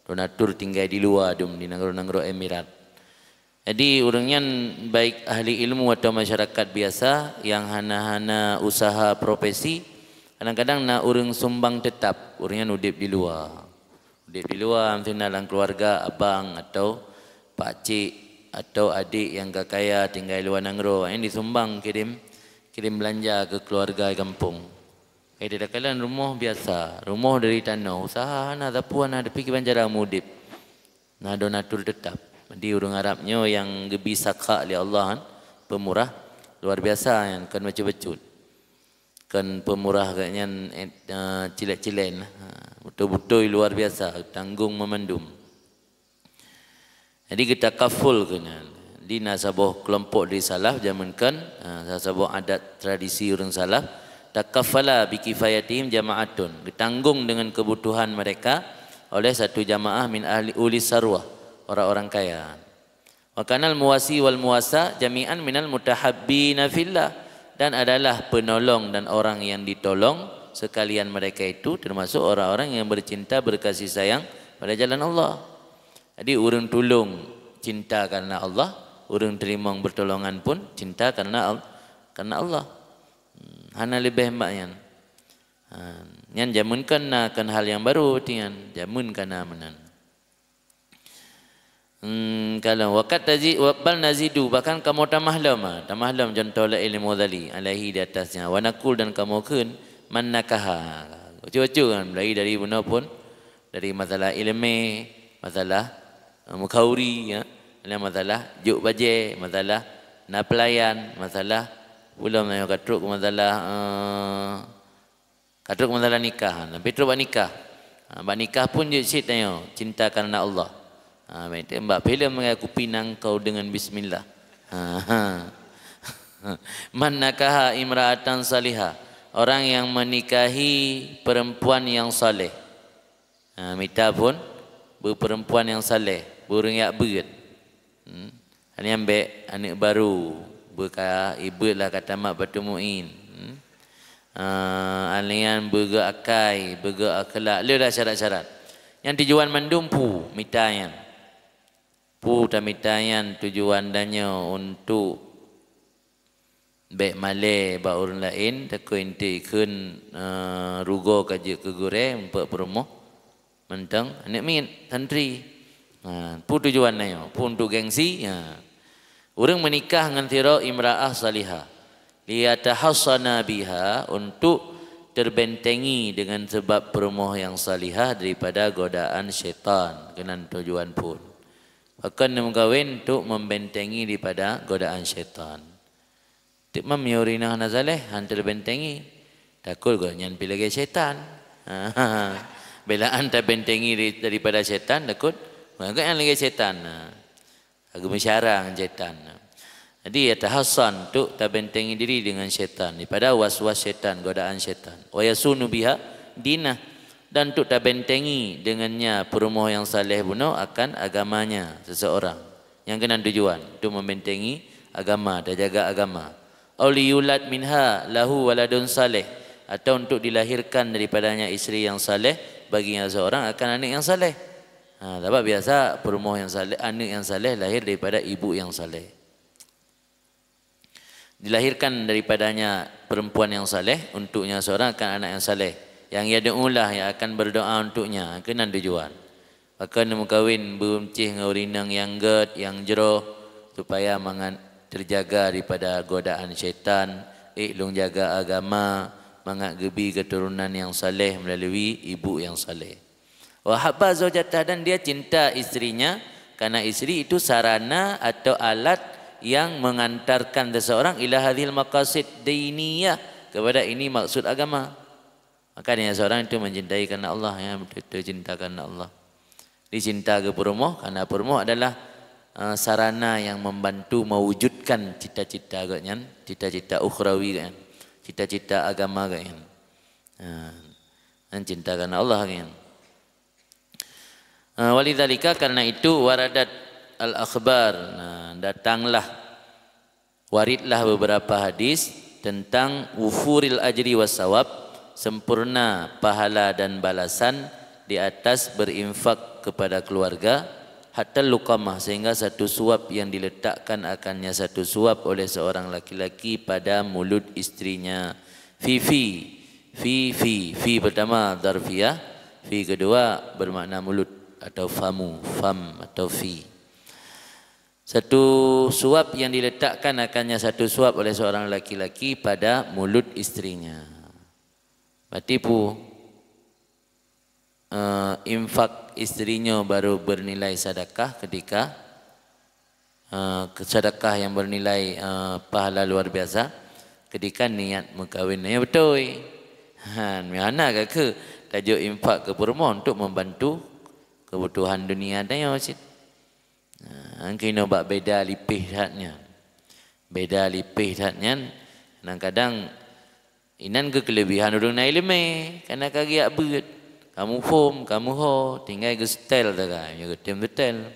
[SPEAKER 1] Donatur tinggal di luar dum di negara-negara Emirat. Jadi orangnya baik ahli ilmu atau masyarakat biasa yang hana-hana usaha profesi, kadang-kadang na orang sumbang tetap, orangnya udip di luar. Udip di luar, mungkin dalam keluarga abang atau pakcik atau adik yang kaya tinggal di luar negara, yang disumbang kirim belanja ke keluarga kampung. Dia kalian rumah biasa, rumah dari tanah, usaha na tapuan ada fikir banjara mudip. Na donatur tetap. Di orang Arabnya yang gebi sakak oleh Allah, pemurah luar biasa yang kan baca-bacut. Kan pemurah kayaknya cilek-cilen. Betul-betul luar biasa, tanggung memandum. Jadi kita kaful kena. Di nasabah kelompok di salaf zamankan nasabah adat tradisi orang salaf, takafala bikifayatihim jama'atun, ditanggung dengan kebutuhan mereka oleh satu jamaah min ahli ulis sarwah, orang-orang kaya. Wa kanal muwasi wal muwasa jami'an minal mutahabbina fillah, dan adalah penolong dan orang yang ditolong sekalian mereka itu termasuk orang-orang yang bercinta berkasih sayang pada jalan Allah. Jadi orang tolong cinta karena Allah, orang terima bertolongan pun cinta karena Allah. Hana lebih hebatnya. Yang jamunkan akan hal yang baru tian jamunkan amanan. Kalau wakat tazi wabal nazidu, bahkan kamu tamahlam contoh la ilmu dali alaihi di atasnya wa nakul, dan kamu kun manakaha. Cucu kan dari benda pun dari masalah ilmu, masalah mukhauri ya, masalah juk baje, masalah na pelayan, masalah belum yang katruk masalah nikah. Tapi terus nikah. Mbak nikah pun je cik tanya, cinta karena Allah. Mbak filem aku pinang kau dengan bismillah. Man nakaha imra'atan salihah, orang yang menikahi perempuan yang saleh. Mita pun berperempuan yang saleh, burung yak berat. Ini ambek anak baru, berkah ibu lah kata mak Batu Muin. Alian berga akai, berga akhlak, le dah syarat-syarat. Yang tujuan mendumpu mitayan. Pu tamitayan tujuan dannya untuk baik malai ba orang lain takut inti ikun rugo kaji ke goreng untuk perumoh mentang anak min santri. Pu tujuan nanya, pu untuk gengsi. Orang menikah dengan tira imra'ah salihah liyatahassana biha, untuk terbentengi dengan sebab perumoh yang salihah daripada godaan syaitan. Kenan tujuan pun akan mengkawin untuk membentengi daripada godaan syaitan. Tik mam yorina nazaleh hantar bentengi takut kau nyan pilih syaitan. Belaan tak bentengi daripada syaitan takut maka yang lagi syaitan. Aku mensyarang syaitan. Jadi ya tahassan untuk tak bentengi diri dengan syaitan daripada was-was syaitan, godaan syaitan. Wa yasunu biha dinah, dan untuk tak bentengi dengannya perumoh yang saleh bunuh akan agamanya seseorang. Yang kena tujuan untuk membentengi agama dan jaga agama. Auliyulat minha lahu waladun saleh, atau untuk dilahirkan daripadanya isteri yang saleh baginya seorang akan anak yang saleh. Sebab biasa perumoh yang saleh, anak yang saleh lahir daripada ibu yang saleh. Dilahirkan daripadanya perempuan yang saleh, untuknya seorang akan anak yang saleh. Yang yad'ulah, yang akan berdoa untuknya, kena tujuan. Maka mengkawin berumcih ngaurinang yang ged, yang jeroh, supaya mangan terjaga daripada godaan syaitan, iklung jaga agama, mangat gebi keturunan yang saleh melalui ibu yang saleh. Wa habba zaujatah, dan dia cinta istrinya karena istri itu sarana atau alat yang mengantarkan seseorang ila hadhil maqasid diniyah, kepada ini maksud agama. Makanya seorang itu mencintai karena Allah, ya, betul-betul cinta karena Allah. Dicinta ke perumoh karena perumoh adalah sarana yang membantu mewujudkan cita-cita agaknya, cita-cita ukhrawi kan, cita-cita agama kan. Dan cinta karena Allah kan. Walidzalika, karena itu waradat al-akhbar, datanglah waridlah beberapa hadis tentang wufuril ajri wassawab, sempurna pahala dan balasan di atas berinfak kepada keluarga, hatta luqamah, sehingga satu suap yang diletakkan akannya satu suap oleh seorang laki-laki pada mulut istrinya. Fi pertama dzarfiyah, fi kedua bermakna mulut atau famu, fam atau fi. Satu suap yang diletakkan akannya satu suap oleh seorang laki-laki pada mulut istrinya. Berarti infak istrinya baru bernilai sedekah ketika sedekah yang bernilai pahala luar biasa ketika niat mengkawinnya betul. Mana ke tajuk infak ke perumoh untuk membantu kebutuhan dunia dan cik. Kena buat beda lipih hatnya. Beda lipih hatnya. Kadang-kadang inan ke kelebihan orang naik lemeh. Karena kagiak berat. Kamu form, kamu ho. Tinggal ke style tak kan. Ya ke betul.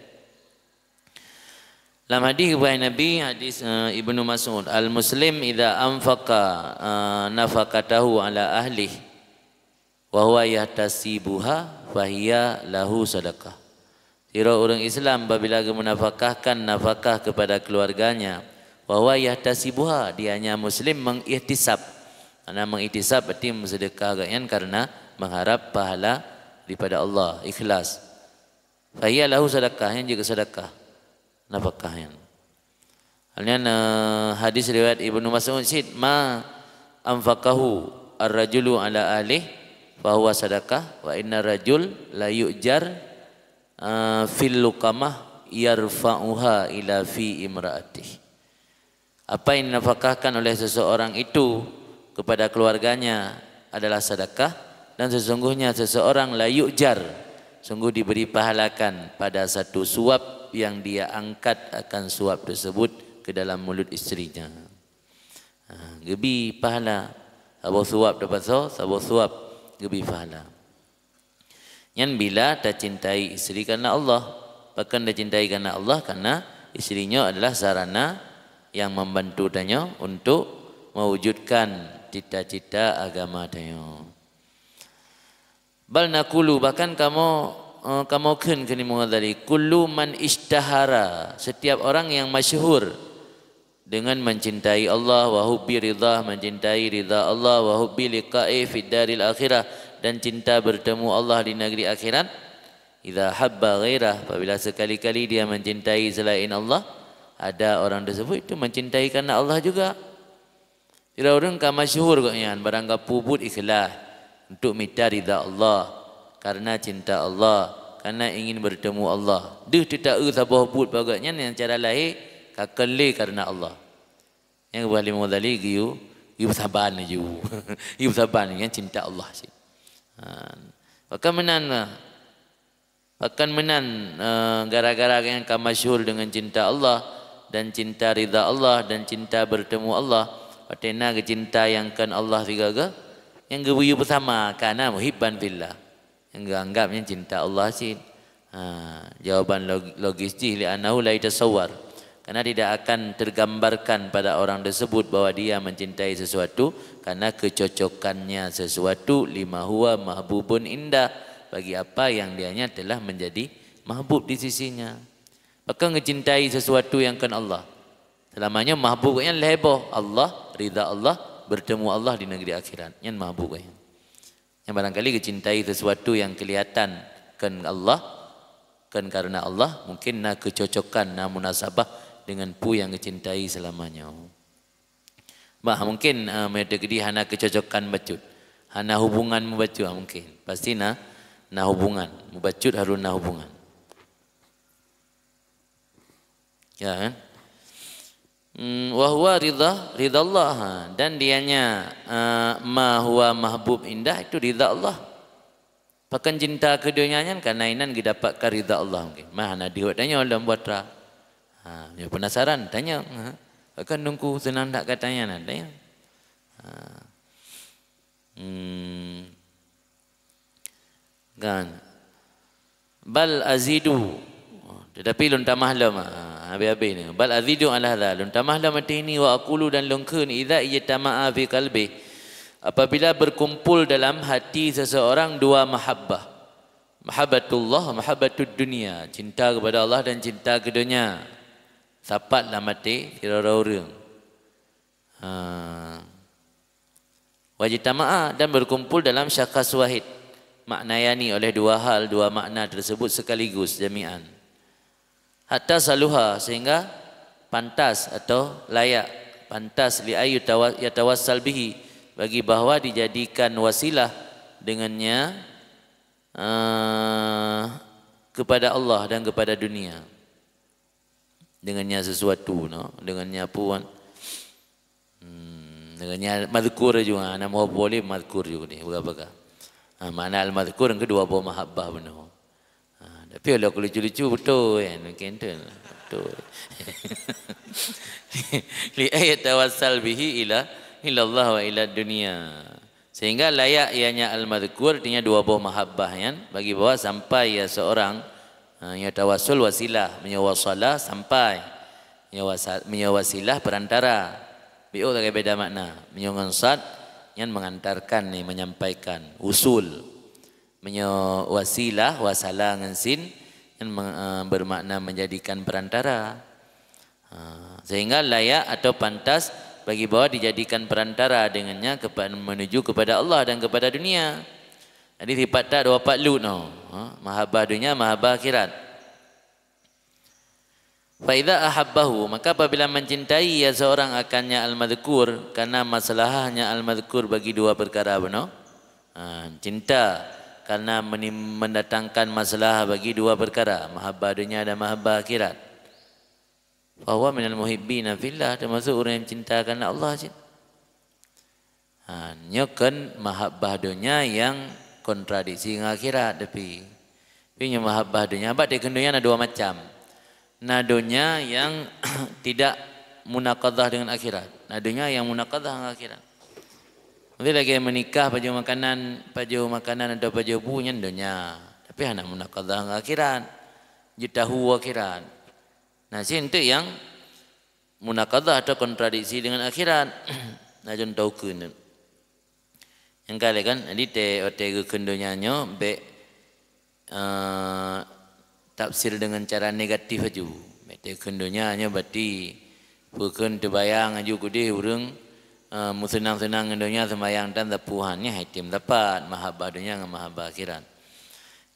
[SPEAKER 1] Dalam hadis kepada Nabi, hadis Ibnu Mas'ud. Al-Muslim idza anfaqa nafaqatahu ala ahlih. Wahuwa yahtasibuha fahiya lahu sadaqah. Kira orang Islam apabila menafkahkan nafkah kepada keluarganya, bahwa yahtasibuha, dia hanya Muslim mengihtisab. Karena mengihtisab berarti bersedekah karena mengharap pahala daripada Allah, ikhlas. Fahiya lahu sadaqah, yang juga sedekah nafkahnya. Halnya hadis riwayat Ibnu Mas'ud, ma anfaqahu ar-rajulu ala ahlih fahuwa sadaqah wa inna rajul la yu'jar fil luqamah yarfa'uha ila fi imra'atih. Apa yang dinafkahkan oleh seseorang itu kepada keluarganya adalah sedekah, dan sesungguhnya seseorang la yu'jar, sungguh diberi pahalakan pada satu suap yang dia angkat akan suap tersebut ke dalam mulut isterinya. Gebi pahala sabo suap dapat sabo suap gebi pahala. Yang bila tak cintai isteri karena Allah, bahkan dia cintai karena Allah karena isterinya adalah sarana yang membantu dia untuk mewujudkan cita-cita agama dia. Bal nakulu, bahkan kamu kini mengadari kullu man ishtahara, setiap orang yang masyhur dengan mencintai Allah, wa hubbi ridha, mencintai ridha Allah, wa hubbi liqa'i fid daril akhirah, dan cinta bertemu Allah di negeri akhirat. Idza habba ghairah, apabila sekali-kali dia mencintai selain Allah, ada orang tersebut itu mencintai karena Allah juga. Tidak orang ka masyhur katnya barang pubut ikhlas untuk minta ridha Allah, karena cinta Allah, karena ingin bertemu Allah. Dia tidak sabah put bagaknya yang cara lahir kakele karena Allah. Yang boleh modali giu saban ju. Giu saban yang cinta Allah sih. Bahkan menan gara-gara yang ka masyhur dengan cinta Allah dan cinta ridha Allah dan cinta bertemu Allah, patena ke cinta yang kan Allah tiga yang gebuyu bersama karena muhibban fillah, yang anggapnya cinta Allah sih. Jawaban logis ji li'annahu la yatasawwar, karena tidak akan tergambarkan pada orang tersebut bahwa dia mencintai sesuatu karena kecocokannya sesuatu lima huwa mahbubun indah, bagi apa yang dianya telah menjadi mahbub di sisinya. Maka mencintai sesuatu yang kan Allah, selamanya mahbubnya leboh Allah, ridha Allah, bertemu Allah di negeri akhirat, yang mahbub yang barangkali kecintai sesuatu yang kelihatan kan Allah, kan karena Allah, mungkin na kecocokan, na munasabah dengan pu yang kecintai selamanya. Mungkin mereka gedi hana kecocokan bacut, hana hubungan membacut, mungkin pasti na hubungan membacut harus na hubungan, ya kan? Wahwa ridha Allah, dan dianya ma huwa mahbub indah itu ridha Allah. Bahkan cinta keduanya karena inan didapatkan ridha Allah mungkin. Mana dia tanya dalam buatra. Ya penasaran tanya. Akan nunggu senang tak katanya tanya. Kan. Bal azidu. Tetapi lun tamah lama habis-habis ni. Bal azidu ala hadha, lun tamah lama ini wa aqulu, dan lungkun idza ijtama'a fi qalbi, apabila berkumpul dalam hati seseorang dua mahabbah, mahabbatullah, mahabbatud dunia, cinta kepada Allah dan cinta ke dunia, sapatlah mati orang. Wajtama'a, dan berkumpul dalam syakhs wahid, maknayani oleh dua hal, dua makna tersebut sekaligus jami'an. Hatta saluha, sehingga pantas atau layak, pantas li ayu yatawassal bihi, bagi bahwa dijadikan wasilah dengannya kepada Allah dan kepada dunia, dengannya sesuatu, dengannya puan, dengannya mazkur juga, nama boleh mazkur juga ni, berapa? Makna al-mazkur yang kedua bahawa mahabbah benar. Tapi kalau aku lucu-lucu betul kan, mungkin betul. Li ayat tawassal bihi ila Allah wa ila dunia, sehingga layak ianya al-madhkur, artinya dua buah mahabbah kan, bagi bahwa sampai ya seorang yang tawassul wasilah, menyawassalah sampai, menyawasilah perantara. Bio tak beda makna, menyongansat yang mengantarkan ni, menyampaikan usul. Wasilah wasala dengan sin yang bermakna menjadikan perantara, sehingga layak atau pantas bagi bahwa dijadikan perantara dengannya menuju kepada Allah dan kepada dunia. Jadi sifat tak dua patlut mahabbah dunia, mahabbah akhirat. Fa idza ahabbahu, maka apabila mencintai ya seorang akannya al-madhkur, karena masalahnya al-madhkur bagi dua perkara benar. Cinta karena mendatangkan masalah bagi dua perkara, mahabbah dunia dan mahabbah akhirat. Bahwa minal muhibbina fillah, termasuk orang yang cinta karena Allah. Nyokan mahabbah dunia yang kontradiksi dengan akhirat tapi nya mahabbah dunia. Abad di dunia ada dua macam. Nah dunia yang tidak munaqadah dengan akhirat. Nah dunia yang munaqadah dengan akhirat. Nanti lagi menikah baju makanan atau baju punya dunia. Tapi anak munaqadah dengan akhirat. Jitahu akhirat. Nah itu yang munaqadah atau kontradiksi dengan akhirat. Nah contoh kun. Yang kali kan jadi te kendunya nyo be tafsir dengan cara negatif aja. Te kendunya nyo berarti bukan terbayang aja gede urang musenang-senang kendunya sembayang dan tapuhannya hitim dapat mahabbah dunia dengan mahabbah akhirat.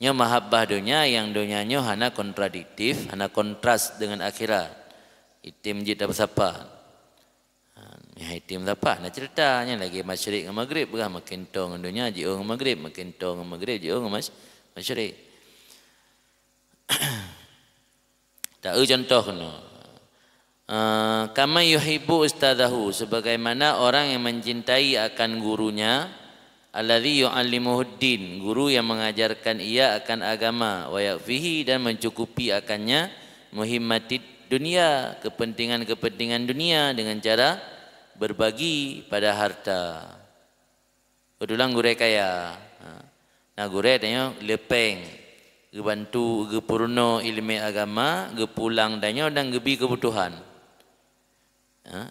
[SPEAKER 1] Nyo mahabbah dunia yang dunia nyo hana kontradiktif, hana kontras dengan akhirat. Hitim je tak bersapat. Hitim dapat. Nah ceritanya lagi masyrik dengan maghrib berah makin tong dunia jauh dengan maghrib, makin tong dengan maghrib jauh dengan masyrik. Tak contoh no. Kama yuhibbu ustadahu sebagaimana orang yang mencintai akan gurunya alladzi yu'allimuhuddin, guru yang mengajarkan ia akan agama wa yakfihi dan mencukupi akannya muhimmatid dunia, kepentingan-kepentingan dunia dengan cara berbagi pada harta. Kedulang gure kaya. Nah gure tanya lepeng, gebantu gepurno ilmu agama, gepulang tanya dan gebi kebutuhan.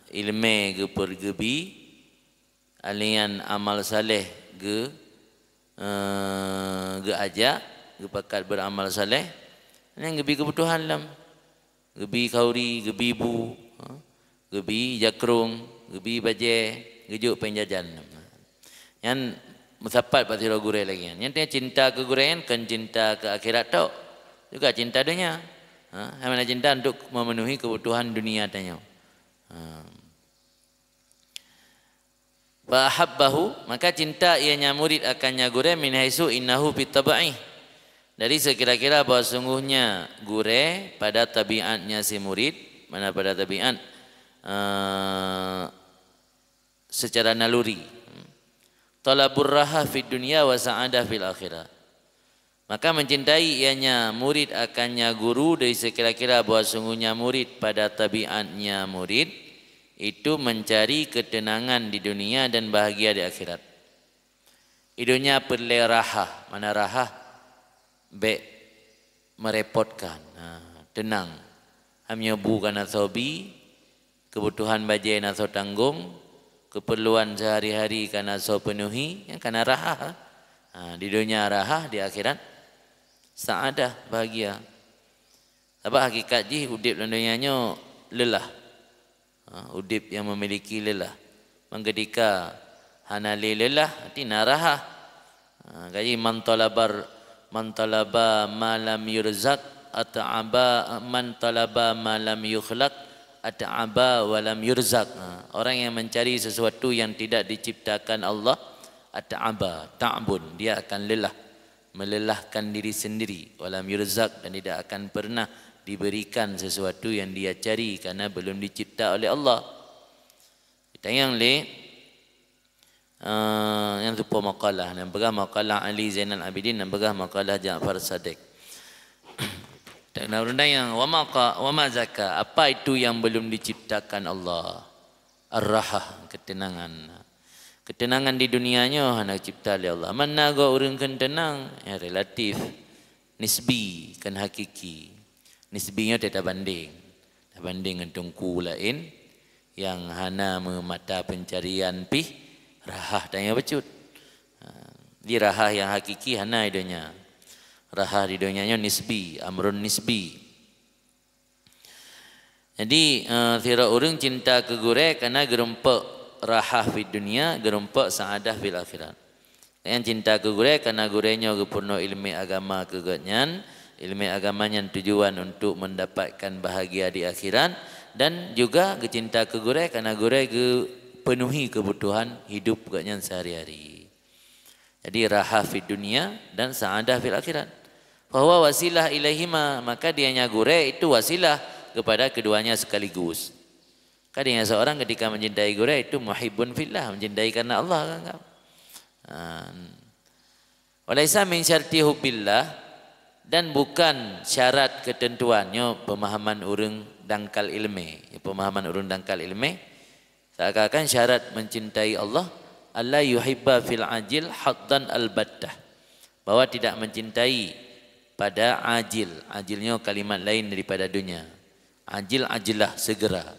[SPEAKER 1] Ilmu gepergebi, alian amal saleh ge ajak, gepakat beramal saleh, yang gebi kebutuhan lam. Gebi kauri, gebi bu, gebi jakrung, gebi baje, gejuk penjajan. Yang musapat pasti lo gure lagi. Yang dia cinta ke gurean kan cinta ke akhirat tau. Juga cinta dunia. Mana cinta untuk memenuhi kebutuhan dunia tanya. Fa ahabbahu, maka cinta ianya murid akannya gure min haisu innahu bitabai. Dari sekira-kira bahwa sungguhnya gure pada tabiatnya si murid, mana pada tabiat secara naluri. Talabur raha fid dunya wa sa'adah fil akhirah. Maka mencintai ianya murid akannya guru dari sekira-kira bahwa sungguhnya murid pada tabiatnya murid itu mencari ketenangan di dunia dan bahagia di akhirat. Idunya perle raha, mana raha? Be merepotkan, tenang. Hamnya bukan asobi, kebutuhan bajai naso tanggung, keperluan sehari-hari karena so penuhi, yang karena raha. Di dunia raha, di akhirat saadah, bahagia. Apa hakikat ji udip dalam dunianya lelah. Udip yang memiliki lelah. Mengketika hanali lelah, arti naraha. Gaji man talaba ma lam yurzaq at'aba man talaba ma lam yukhlaq at'aba wa lam yurzaq. Orang yang mencari sesuatu yang tidak diciptakan Allah at'aba, ta'bun, dia akan lelah, melelahkan diri sendiri, wa lam yurzaq, dan tidak akan pernah diberikan sesuatu yang dia cari karena belum dicipta oleh Allah. Kita yang yang lupa makalah, yang pegang makalah Ali Zainal Abidin, yang pegang makalah Ja'far Sadiq. Dan rendah yang wama zaka, apa itu yang belum diciptakan Allah? Ar-rahah, ketenangan. Ketenangan di dunianya hanya cipta oleh Allah. Mana go orang kan tenang? Ya relatif, nisbi kan hakiki. Nisbinya tidak banding. Tak banding dengan tungku lain yang hana memata pencarian pih rahah tanya becut. Di rahah yang hakiki hana idenya. Rahah di dunianya nisbi, amrun nisbi. Jadi tira orang cinta ke gure karena gerempak rahah di dunia, gerempak saadah fil akhirat. Yang cinta ke gure karena gurenya gepurno ilmu agama kegatnyan, ilmu agamanya tujuan untuk mendapatkan bahagia di akhirat, dan juga kecinta ke gure karena gure penuhi kebutuhan hidup gaknya sehari-hari. Jadi raha fid dunia dan saadah fil akhirat. Bahwa wasilah ilaihima, maka dianya gure itu wasilah kepada keduanya sekaligus. Kadang seorang ketika mencintai gure itu muhibbun fillah, mencintai karena Allah kan. Walaisa min syarti hubbillah, dan bukan syarat ketentuannya pemahaman urang dangkal ilmu. Pemahaman urang dangkal ilmu seakan-akan syarat mencintai Allah alla yuhibba fil ajil haddan albattah, bahwa tidak mencintai pada ajil. Ajilnya kalimat lain daripada dunia. Ajil ajilah segera.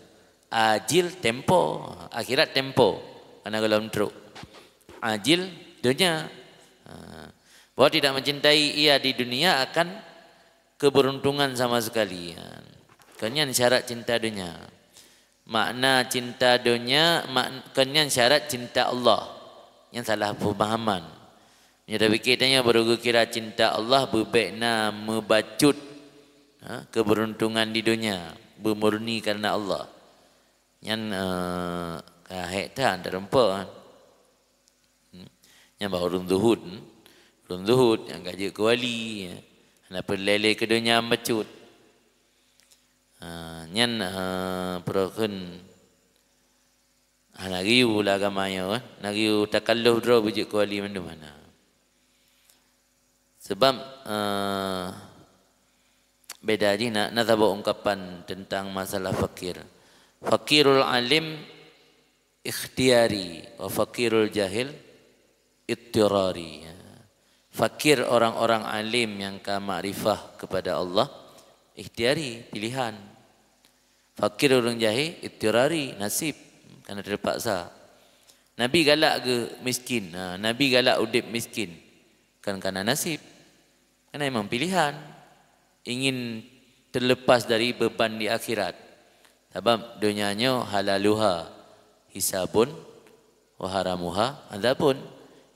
[SPEAKER 1] Ajil tempo, akhirat tempo. Karena kalau truk. Ajil dunia. Bahwa tidak mencintai ia di dunia akan keberuntungan sama sekali. Kenyan syarat cinta dunia. Makna cinta dunia, kenyan syarat cinta Allah. Yang salah pemahaman. Nyata fikirnya baru kira cinta Allah berbekna membacut keberuntungan di dunia. Bermurni karena Allah. Yang kahek tak ada rempah. Yang baru zuhud. Zuhud yang gaji ke wali, kenapa lele ke dunia mecut. Nyan perokun nagiu lah agamanya kan, nagiu takalluh draw bujuk ke wali mana. Sebab beda je nak tahu ungkapan tentang masalah fakir. Fakirul alim ikhtiyari, wa fakirul jahil ittirari. Fakir orang-orang alim yang makrifah kepada Allah ikhtiari, pilihan. Fakir orang jahil ittirari, nasib, kerana terpaksa. Nabi galak ke miskin? Nabi galak udip miskin kan kerana nasib. Kerana memang pilihan. Ingin terlepas dari beban di akhirat. Sebab dunianya halaluha hisabun wa haramuha adzabun.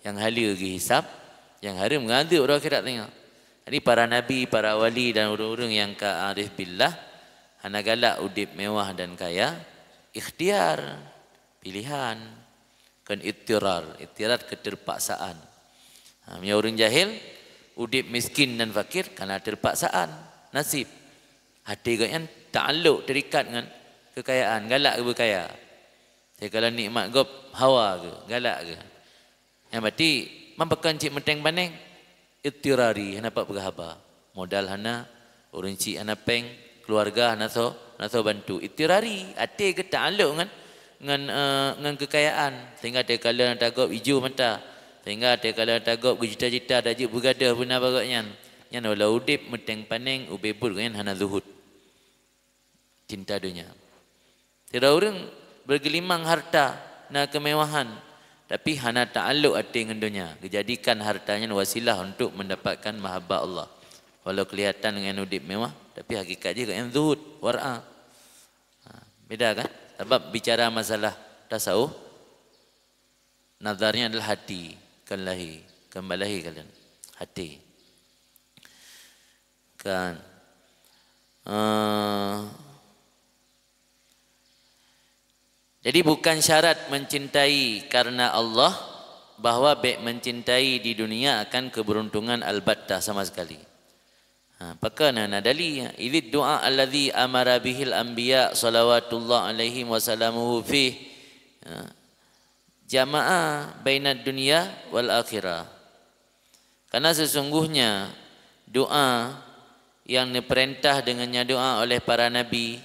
[SPEAKER 1] Yang halal lagi hisab, yang haram mengadab orang akhirat tengok. Jadi para nabi, para wali dan orang-orang yang ka'arif billah, hana galak udip mewah dan kaya, ikhtiar, pilihan, kan ittirar keterpaksaan. Orang jahil, udip miskin dan fakir kerana terpaksaan, nasib. Hati kalian ta'alluq, terikat dengan kekayaan, galak ke berkaya. Jadi kalau nikmat gop, hawa ke, galak ke. Yang berarti mampakan cik meteng paneng ittirari hana pak berhaba modal hana orang cik hana peng keluarga hana so bantu ittirari ate ke ta'alluq dengan kekayaan sehingga ada kala nak tagop hijau mata sehingga ada kala nak tagop berjuta-juta dah je bergadah benar bagaknya yang wala udip meteng paneng ubebul kan hana zuhud cinta dunia. Tidak orang bergelimang harta na kemewahan tapi hana ta'alluq hati dengan dunia. Dijadikan hartanya wasilah untuk mendapatkan mahabbah Allah. Walau kelihatan dengan udip mewah, tapi hakikat dia yang zuhud, war'a. Beda kan? Sebab bicara masalah tasawuf, nazarnya adalah hati, kembali kalian. Hati. Kan. Jadi bukan syarat mencintai karena Allah bahwa mencintai di dunia akan keberuntungan albattah sama sekali. Pakana nadali idid doa alladhi amara bihil anbiya salawatullah alaihim wasallamuhu fih jamaah bainad dunia wal akhirah. Karena sesungguhnya doa yang diperintah dengannya doa oleh para nabi,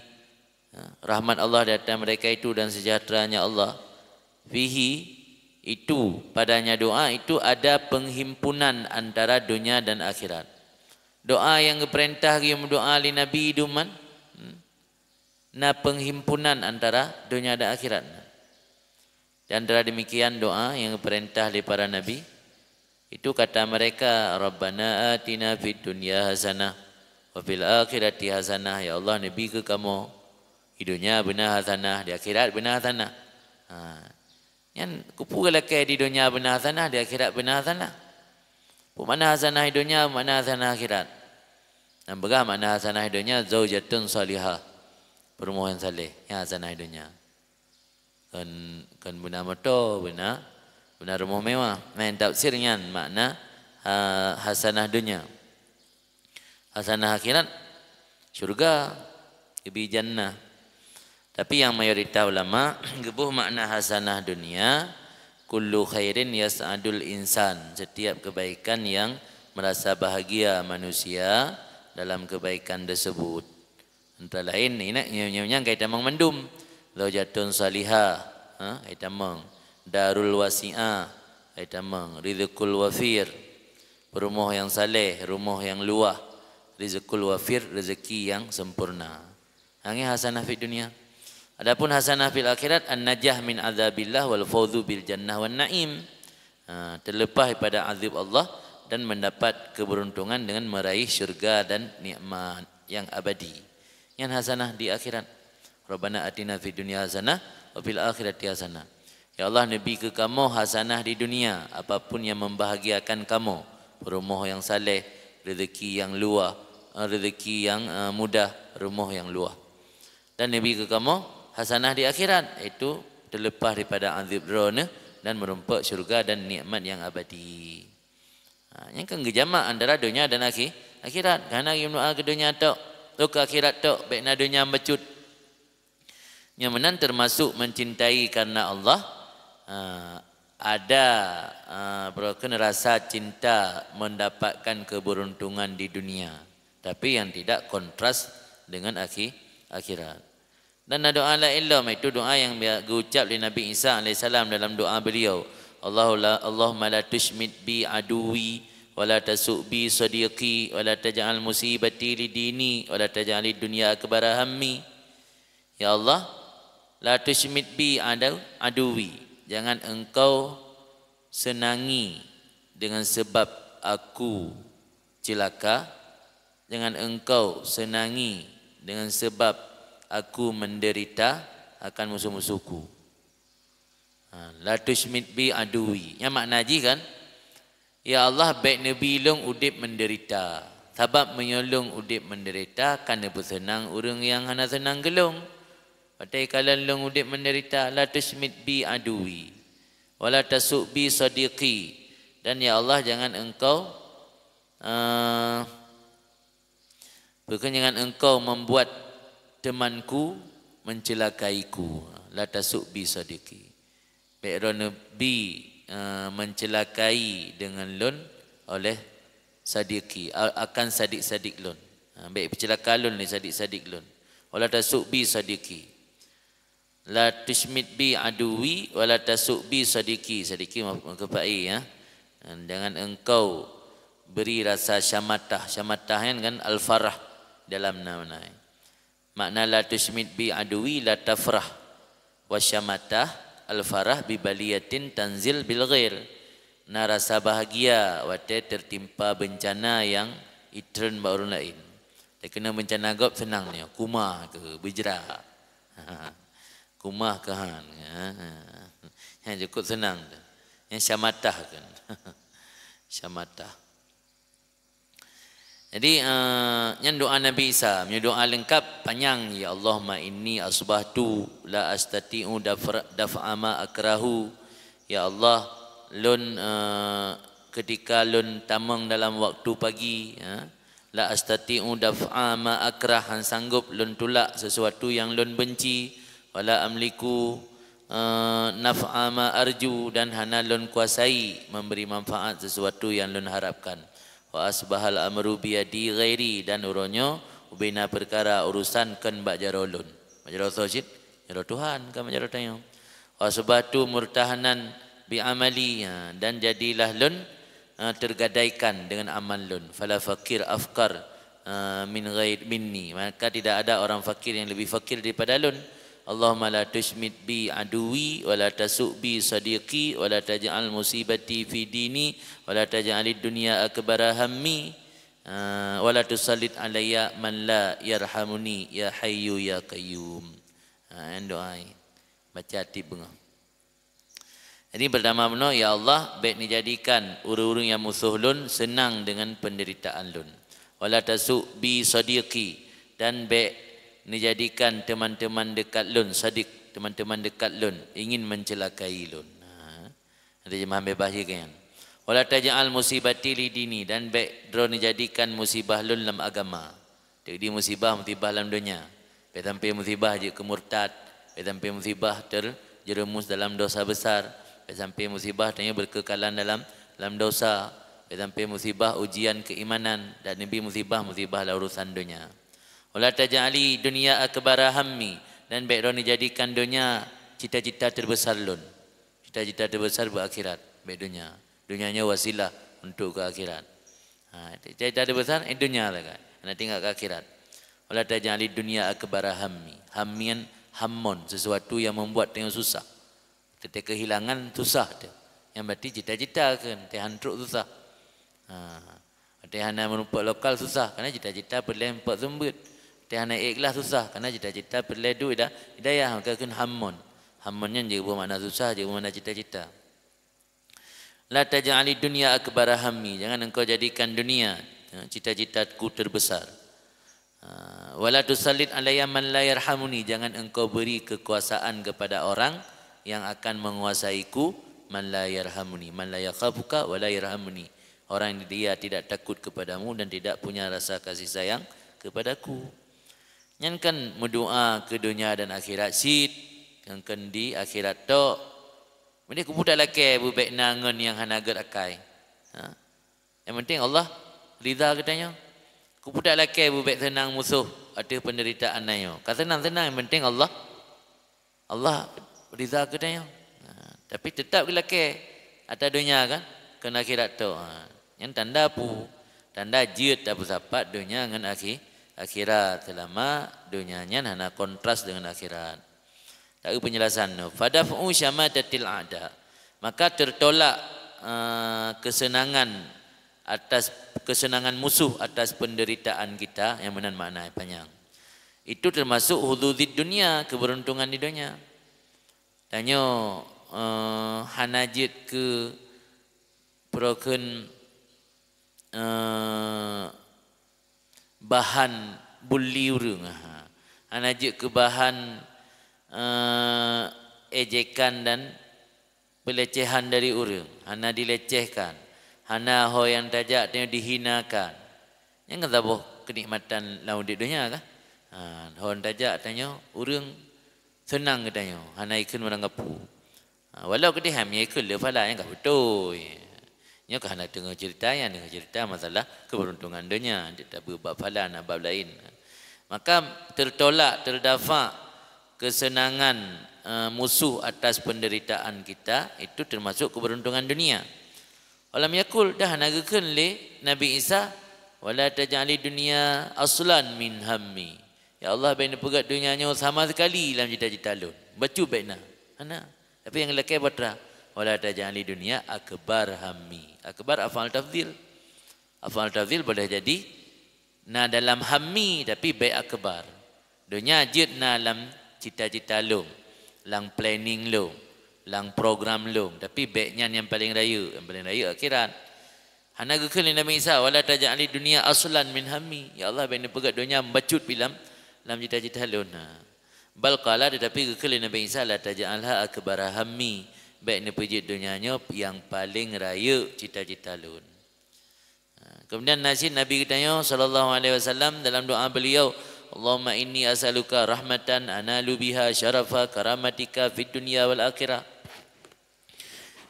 [SPEAKER 1] rahmat Allah di atas mereka itu dan sejahteranya Allah. Fihi itu padanya doa itu ada penghimpunan antara dunia dan akhirat. Doa yang diperintah yang doa li Nabi duman na penghimpunan antara dunia dan akhirat. Di antara demikian doa yang diperintah oleh para nabi itu kata mereka Rabbana atina fid dunya hasanah wa fil akhirati hasanah. Ya Allah, nabi ke kamu di dunia benar hasanah, di akhirat benar hasanah. Yang kupu lelaki di dunia benar hasanah, di akhirat benar hasanah. Mana hasanah di dunia, mana hasanah akhirat. Dan berapa mana hasanah di dunia? Zaujatun salihah, perempuan saleh yang hasanah di dunia. Kan benar motor, benar rumah mewah. Main tafsirnya makna hasanah dunia. Hasanah akhirat syurga, ibi jannah. Tapi yang mayoritas ulama gebuh makna hasanah dunia kullu khairin yas'adul insan, setiap kebaikan yang merasa bahagia manusia dalam kebaikan tersebut. Antara lain ini yang kaitan mengmendum zaujatun salihah, kaitan meng darul wasi'ah, kaitan meng rizqul wafir, rumah yang saleh, rumah yang luah, rizqul wafir, rezeki yang sempurna. Ini hasanah fi dunia. Adapun hasanah fil akhirat an-najah min azabillah wal fawzu bil jannah wan naim. Terlepas daripada azab Allah dan mendapat keberuntungan dengan meraih syurga dan nikmat yang abadi. Yang hasanah di akhirat. Rabbana atina fid dunya hasanah wa fil akhirati hasanah. Ya Allah, nabi ke kamu hasanah di dunia, apapun yang membahagiakan kamu, rumah yang saleh, rezeki yang luah, rezeki yang mudah, rumah yang luah. Dan nabi ke kamu hasanah di akhirat, itu terlepas daripada azab neraka dan merompak syurga dan nikmat yang abadi. Yang kan gejamak antara dunia dan akhirat. Karena ilmu ke dunia tok, tu ke akhirat tok, baik na dunia mecut. Yang menan termasuk mencintai karena Allah, ada berkena rasa cinta mendapatkan keberuntungan di dunia, tapi yang tidak kontras dengan akhirat. Dan doa la ilham itu doa yang diucap oleh Nabi Isa AS dalam doa beliau, Allahumma la tushmit bi aduwi wa la tasuk bi sadiqi wa la taj'al musibati li dini wa la taj'alid dunya akbara hammi. Ya Allah, la tushmit bi aduwi, jangan engkau senangi dengan sebab aku celaka, jangan engkau senangi dengan sebab aku menderita akan musuh-musuhku. La tushmit bi aduwi. Yang makna haji kan, ya Allah, baik Nabi long udip menderita. Sebab menyolong udip menderita, kerana bersenang orang yang hana senang gelong. Patai kalau long udip menderita, la tushmit bi aduwi wala tasuk bi sadiqi. Dan ya Allah, jangan engkau bukan jangan engkau membuat temanku mencelakaiku. La tasuk bi sadiqi. Baik Nabi mencelakai dengan lon oleh sadiqi, akan sadik-sadik lon. Baik pencelaka lon ni sadik-sadik lon. Wala tasuk bi sadiqi. La tushmit bi aduwi wala tasuk bi sadiqi. Sadiqi kepai ya. Jangan engkau beri rasa syamatah. Syamatah kan al-farah dalam nama. Makna la tushmit bi aduwi la tafrah wasyamatah al-farah bi baliyatin tanzil bil ghair. Na rasa bahagia wate tertimpa bencana yang itren orang lain. Dia kena bencana gop senang ni, kumah ke berjerah. Kumah ke han. Yang cukup senang tu. Yang syamatah kan. Syamatah. Jadi yang doa Nabi Isa, doa lengkap panjang. Ya Allahumma inni asbahtu la astati'u daf'a ma akrahu. Ya Allah, lun ketika lun tamang dalam waktu pagi, la astati'u daf'a ma akrah, han sanggup lun tolak sesuatu yang lun benci, wala amliku naf'a ma arju, dan hana lun kuasai memberi manfaat sesuatu yang lun harapkan. Wa asbahal amru biyadi ghairi, dan uronyo ubina perkara urusan kan bak jarolun. Bak jaro sojid, jaro Tuhan kan jaro tayo. Wa asbahtu murtahanan bi amali, dan jadilah lun tergadaikan dengan amal lun. Fala fakir afkar min ghair minni, maka tidak ada orang fakir yang lebih fakir daripada lun. Allahumma la tushmit bi aduwi wa la tasuk bi sadiqi wa la taj'al musibati fi dini wa la taj'alid dunya akbara hammi wa la tusallit alayya man la yarhamuni ya hayyu ya qayyum. Doa baca hati bunga. Jadi pertama benar, ya Allah, baik ni jadikan urung-urung yang musuh lun senang dengan penderitaan lun. Wa la tasuk bi sadiqi, dan baik ni jadikan teman-teman dekat lun, sadik, teman-teman dekat lun ingin mencelakai lun. Ada jemaah bebas je kan. Wala taj'al musibati li dini, dan baik drone jadikan musibah lun dalam agama. Jadi musibah dalam dunia. Sampai musibah je kemurtad, sampai musibah terjerumus dalam dosa besar, sampai musibah tanya berkekalan dalam dosa, sampai musibah ujian keimanan, dan nabi musibah lah urusan dunia. Wala taj'ali dunia akbara hammi, dan baik roni jadikan dunia cita-cita terbesar lun. Cita-cita terbesar berakhirat, baik dunia. Dunianya wasilah untuk ke akhirat. Cita-cita terbesar dunia lah kan. Nak tinggal ke akhirat. Wala taj'ali dunia akbara hammi. Hammian hammon, sesuatu yang membuat yang susah. Ketika kehilangan susah tu. Yang berarti cita-cita kan, tihan truk susah. Tihan menumpuk lokal susah, kerana cita-cita perlu empat sembut. Tihan ikhlas susah, kerana cita-cita perlu duit dah. Hidayah maka kan hammon. Hammonnya juga bermakna susah, juga bermakna cita-cita. La taj'ali dunia akbara hammi, jangan engkau jadikan dunia cita-citaku terbesar. Wala tusallit alayya man la yarhamuni, jangan engkau beri kekuasaan kepada orang yang akan menguasaiku. Man la yarhamuni, man la yakhafuka wa la yarhamuni, orang yang dia tidak takut kepadamu dan tidak punya rasa kasih sayang kepadaku. Yang kan berdoa ke dunia dan akhirat sit, yang kan di akhirat tok. Ini aku budak laki baik nangan yang hanagat akai. Yang penting Allah ridha katanya. Aku budak laki baik tenang musuh ada penderitaan nayo. Kata tenang-tenang, yang penting Allah ridha katanya. Tapi tetap laki atas dunia kan kena akhirat tu. Yang tanda pu, tanda jid apa sapat dunia dengan akhirat. Selama dunianya hana kontras dengan akhirat. Tak penjelasan tu. Fadaf'u syamatatil a'da, maka tertolak kesenangan musuh atas penderitaan kita, yang benar makna panjang. Itu termasuk hududid dunia, keberuntungan di dunia. Tanya hanajit ke broken bahan bully urang. Hanajit ke bahan ejekan dan pelecehan dari orang. Hana dilecehkan, hana ho yang tajak dihinakan. Yang kata boh kenikmatan laut di dunia kah? Ho yang tajak tanya orang senang katanya. Hana ikut meranggapu. Walau kita hamil ikut le pala yang tak betul. Nya kan hana dengar cerita masalah keberuntungan dunia, tidak berbab pala nak bab lain. Maka tertolak, terdafa kesenangan musuh atas penderitaan kita, itu termasuk keberuntungan dunia. Walam yakul dah nagakeun le Nabi Isa, wala taj'ali dunia aslan min hammi. Ya Allah, baina pegat dunianya sama sekali dalam cita-cita lun. Bacu baina. Ana. Tapi yang lelaki batra, wala taj'ali dunia akbar hammi. Akbar afal tafdhil. Afal tafdhil boleh jadi na dalam hammi tapi baik akbar. Dunia jid na dalam cita-cita lo, lang planning lo, lang program lo, tapi baiknya yang paling raya akhirat. Hana gekeun Nabi Isa, wala taj'ali dunia aslan min hammi. Ya Allah, baina pegat dunia membacut bilam dalam cita-cita lo. Bal qala, tetapi gekeun Nabi Isa, la taj'alha akbara hammi, baiknya pejit dunianya yang paling raya cita-cita lo. Kemudian Nabi katanya sallallahu alaihi wasallam dalam doa beliau, Allahumma inni as'aluka rahmatan analu biha syarafa karamatika fid dunya wal akhirah.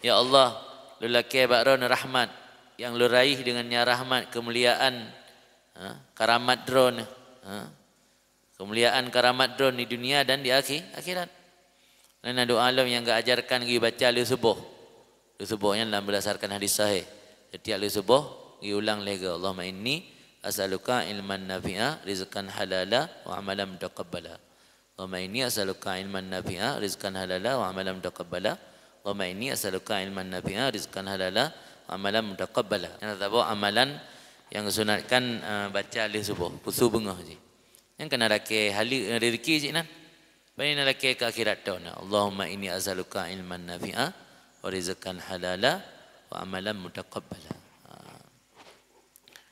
[SPEAKER 1] Ya Allah, lu laki bakron rahmat yang lu raih dengannya rahmat, kemuliaan, karamat dron, kemuliaan karamat dron di dunia dan di akhirat. Dan doa alam yang enggak ajarkan gi baca lu subuh. Lu subuhnya dalam berdasarkan hadis sahih. Setiap lu subuh gi ulang lagi, Allahumma inni as'aluka ilman nafi'a rizqan halala wa amalan mutaqabbala. Allahumma inni as'aluka ilman nafi'a rizqan halala wa amalan mutaqabbala. Allahumma inni as'aluka ilman nafi'a rizqan halala wa amalan mutaqabbala. Yang tahu amalan yang sunatkan baca alih subuh, kusu bengah je. Yang kena laki hali rezeki je nah. Bani nak laki ke akhirat tu nah. Allahumma inni as'aluka ilman nafi'a wa rizqan halala wa amalan mutaqabbala.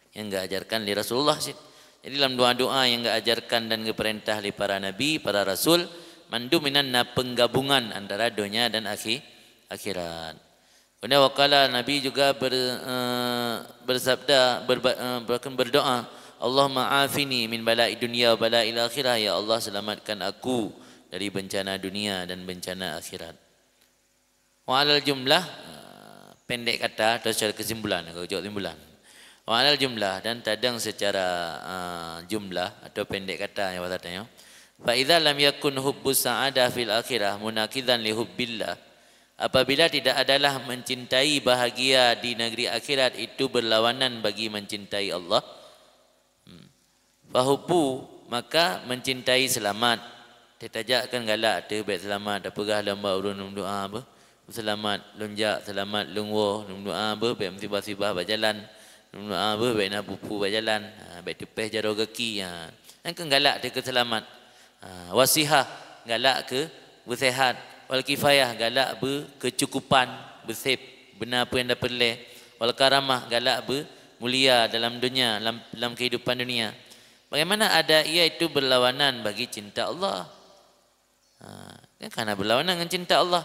[SPEAKER 1] Yang enggak ajarkan li Rasulullah sih. Jadi dalam doa-doa yang enggak ajarkan dan diperintah li para nabi, para rasul, mandu minanna penggabungan antara dunia dan akhirat. Kemudian wakala Nabi juga bersabda, berdoa, Allahumma afini min bala'i dunia wa bala'il akhirah. Ya Allah, selamatkan aku dari bencana dunia dan bencana akhirat. Wa alal jumlah pendek kata atau secara kesimpulan, rujuk kesimpulan. Wa alal jumlah dan tadang secara jumlah atau pendek kata yang katanya. Fa idza lam yakun hubbus sa'adah fil akhirah munaqidan li hubbillah. Apabila tidak adalah mencintai bahagia di negeri akhirat itu berlawanan bagi mencintai Allah. Fahubu maka mencintai selamat. Ditajakkan galak tu baik selamat apakah lamba urun doa apa? Selamat lonjak selamat lungwo doa apa baik musibah-musibah berjalan. Doa apa baik nak pupu berjalan. Baik tepeh jaro geki kan galak tu ke selamat. Wasihah galak ke bersihat. Wal kifayah galak berkecukupan, bersip benar apa yang dapat leh. Wal karamah galak bermulia dalam dunia, dalam kehidupan dunia. Bagaimana ada ia itu berlawanan bagi cinta Allah. Karena berlawanan dengan cinta Allah.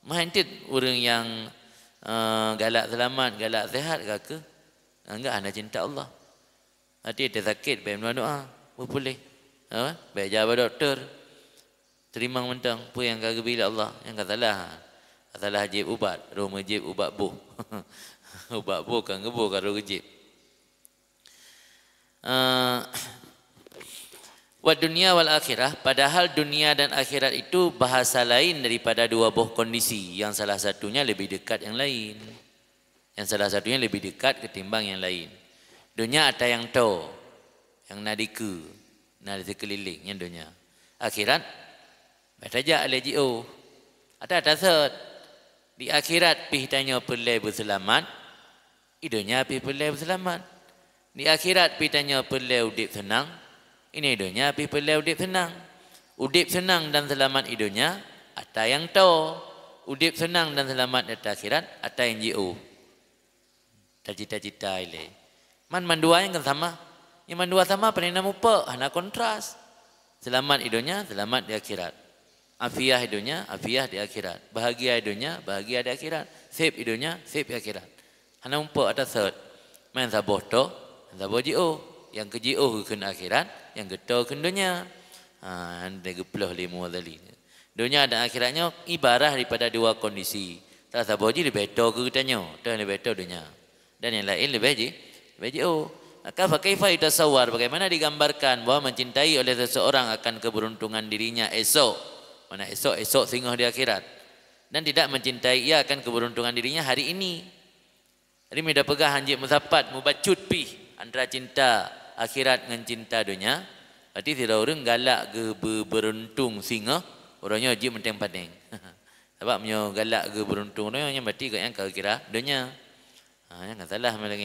[SPEAKER 1] Mahentit orang yang galak selamat, galak sehat ke? Enggak ada cinta Allah. Hati ada sakit, baik doa, boleh. Baik jawab doktor. Terima mentang apa yang kagak bila Allah yang kata salah jib ubat roh majib ubat bu ubat bu kan gebu karo jib wa dunia wal akhirah padahal dunia dan akhirat itu bahasa lain daripada dua buah kondisi yang salah satunya lebih dekat yang lain lebih dekat ketimbang yang lain. Dunia ada yang tahu yang nadiku nadi sekeliling yang dunia. Akhirat saja LGO ada dasar di akhirat pih tanya pelai berselamat idonya pih pelai berselamat di akhirat pih tanya pelai udip senang ini idonya pih pelai udip senang dan selamat idonya ada yang tahu udip senang dan selamat di akhirat ada yang NGO cita-cita ile man dua yang kan sama yang dua sama pernah mupa hana kontras selamat idonya selamat di akhirat. Afiah hidupnya, afiah di akhirat. Bahagia hidupnya, bahagia di akhirat. Sip hidupnya, sip di akhirat. Hana umpuk ada third. Main saboh to, saboh ji'o. Yang ke ji'o ke akhirat, yang ke to ke dunia. Anda geploh limu wadali. Dunia dan akhiratnya ibarat daripada dua kondisi. Tak saboh ji lebih to ke tanya. Dan lebih to dunia. Dan yang lain lebih ji'o. Maka fakaifa itasawar. Bagaimana digambarkan bahawa mencintai oleh seseorang akan keberuntungan dirinya esok. Mana esok singgah di akhirat. Dan tidak mencintai ia akan keberuntungan dirinya hari ini. Hari ini dah pegah hanjit musapat, mubacut pih. Antara cinta akhirat dengan cinta dunia. Berarti tidak orang galak ke beruntung singgah. Orangnya wajib menteng padeng. Sebab punya galak ke beruntung. Orangnya berarti yang kira dunia. Yang salah malah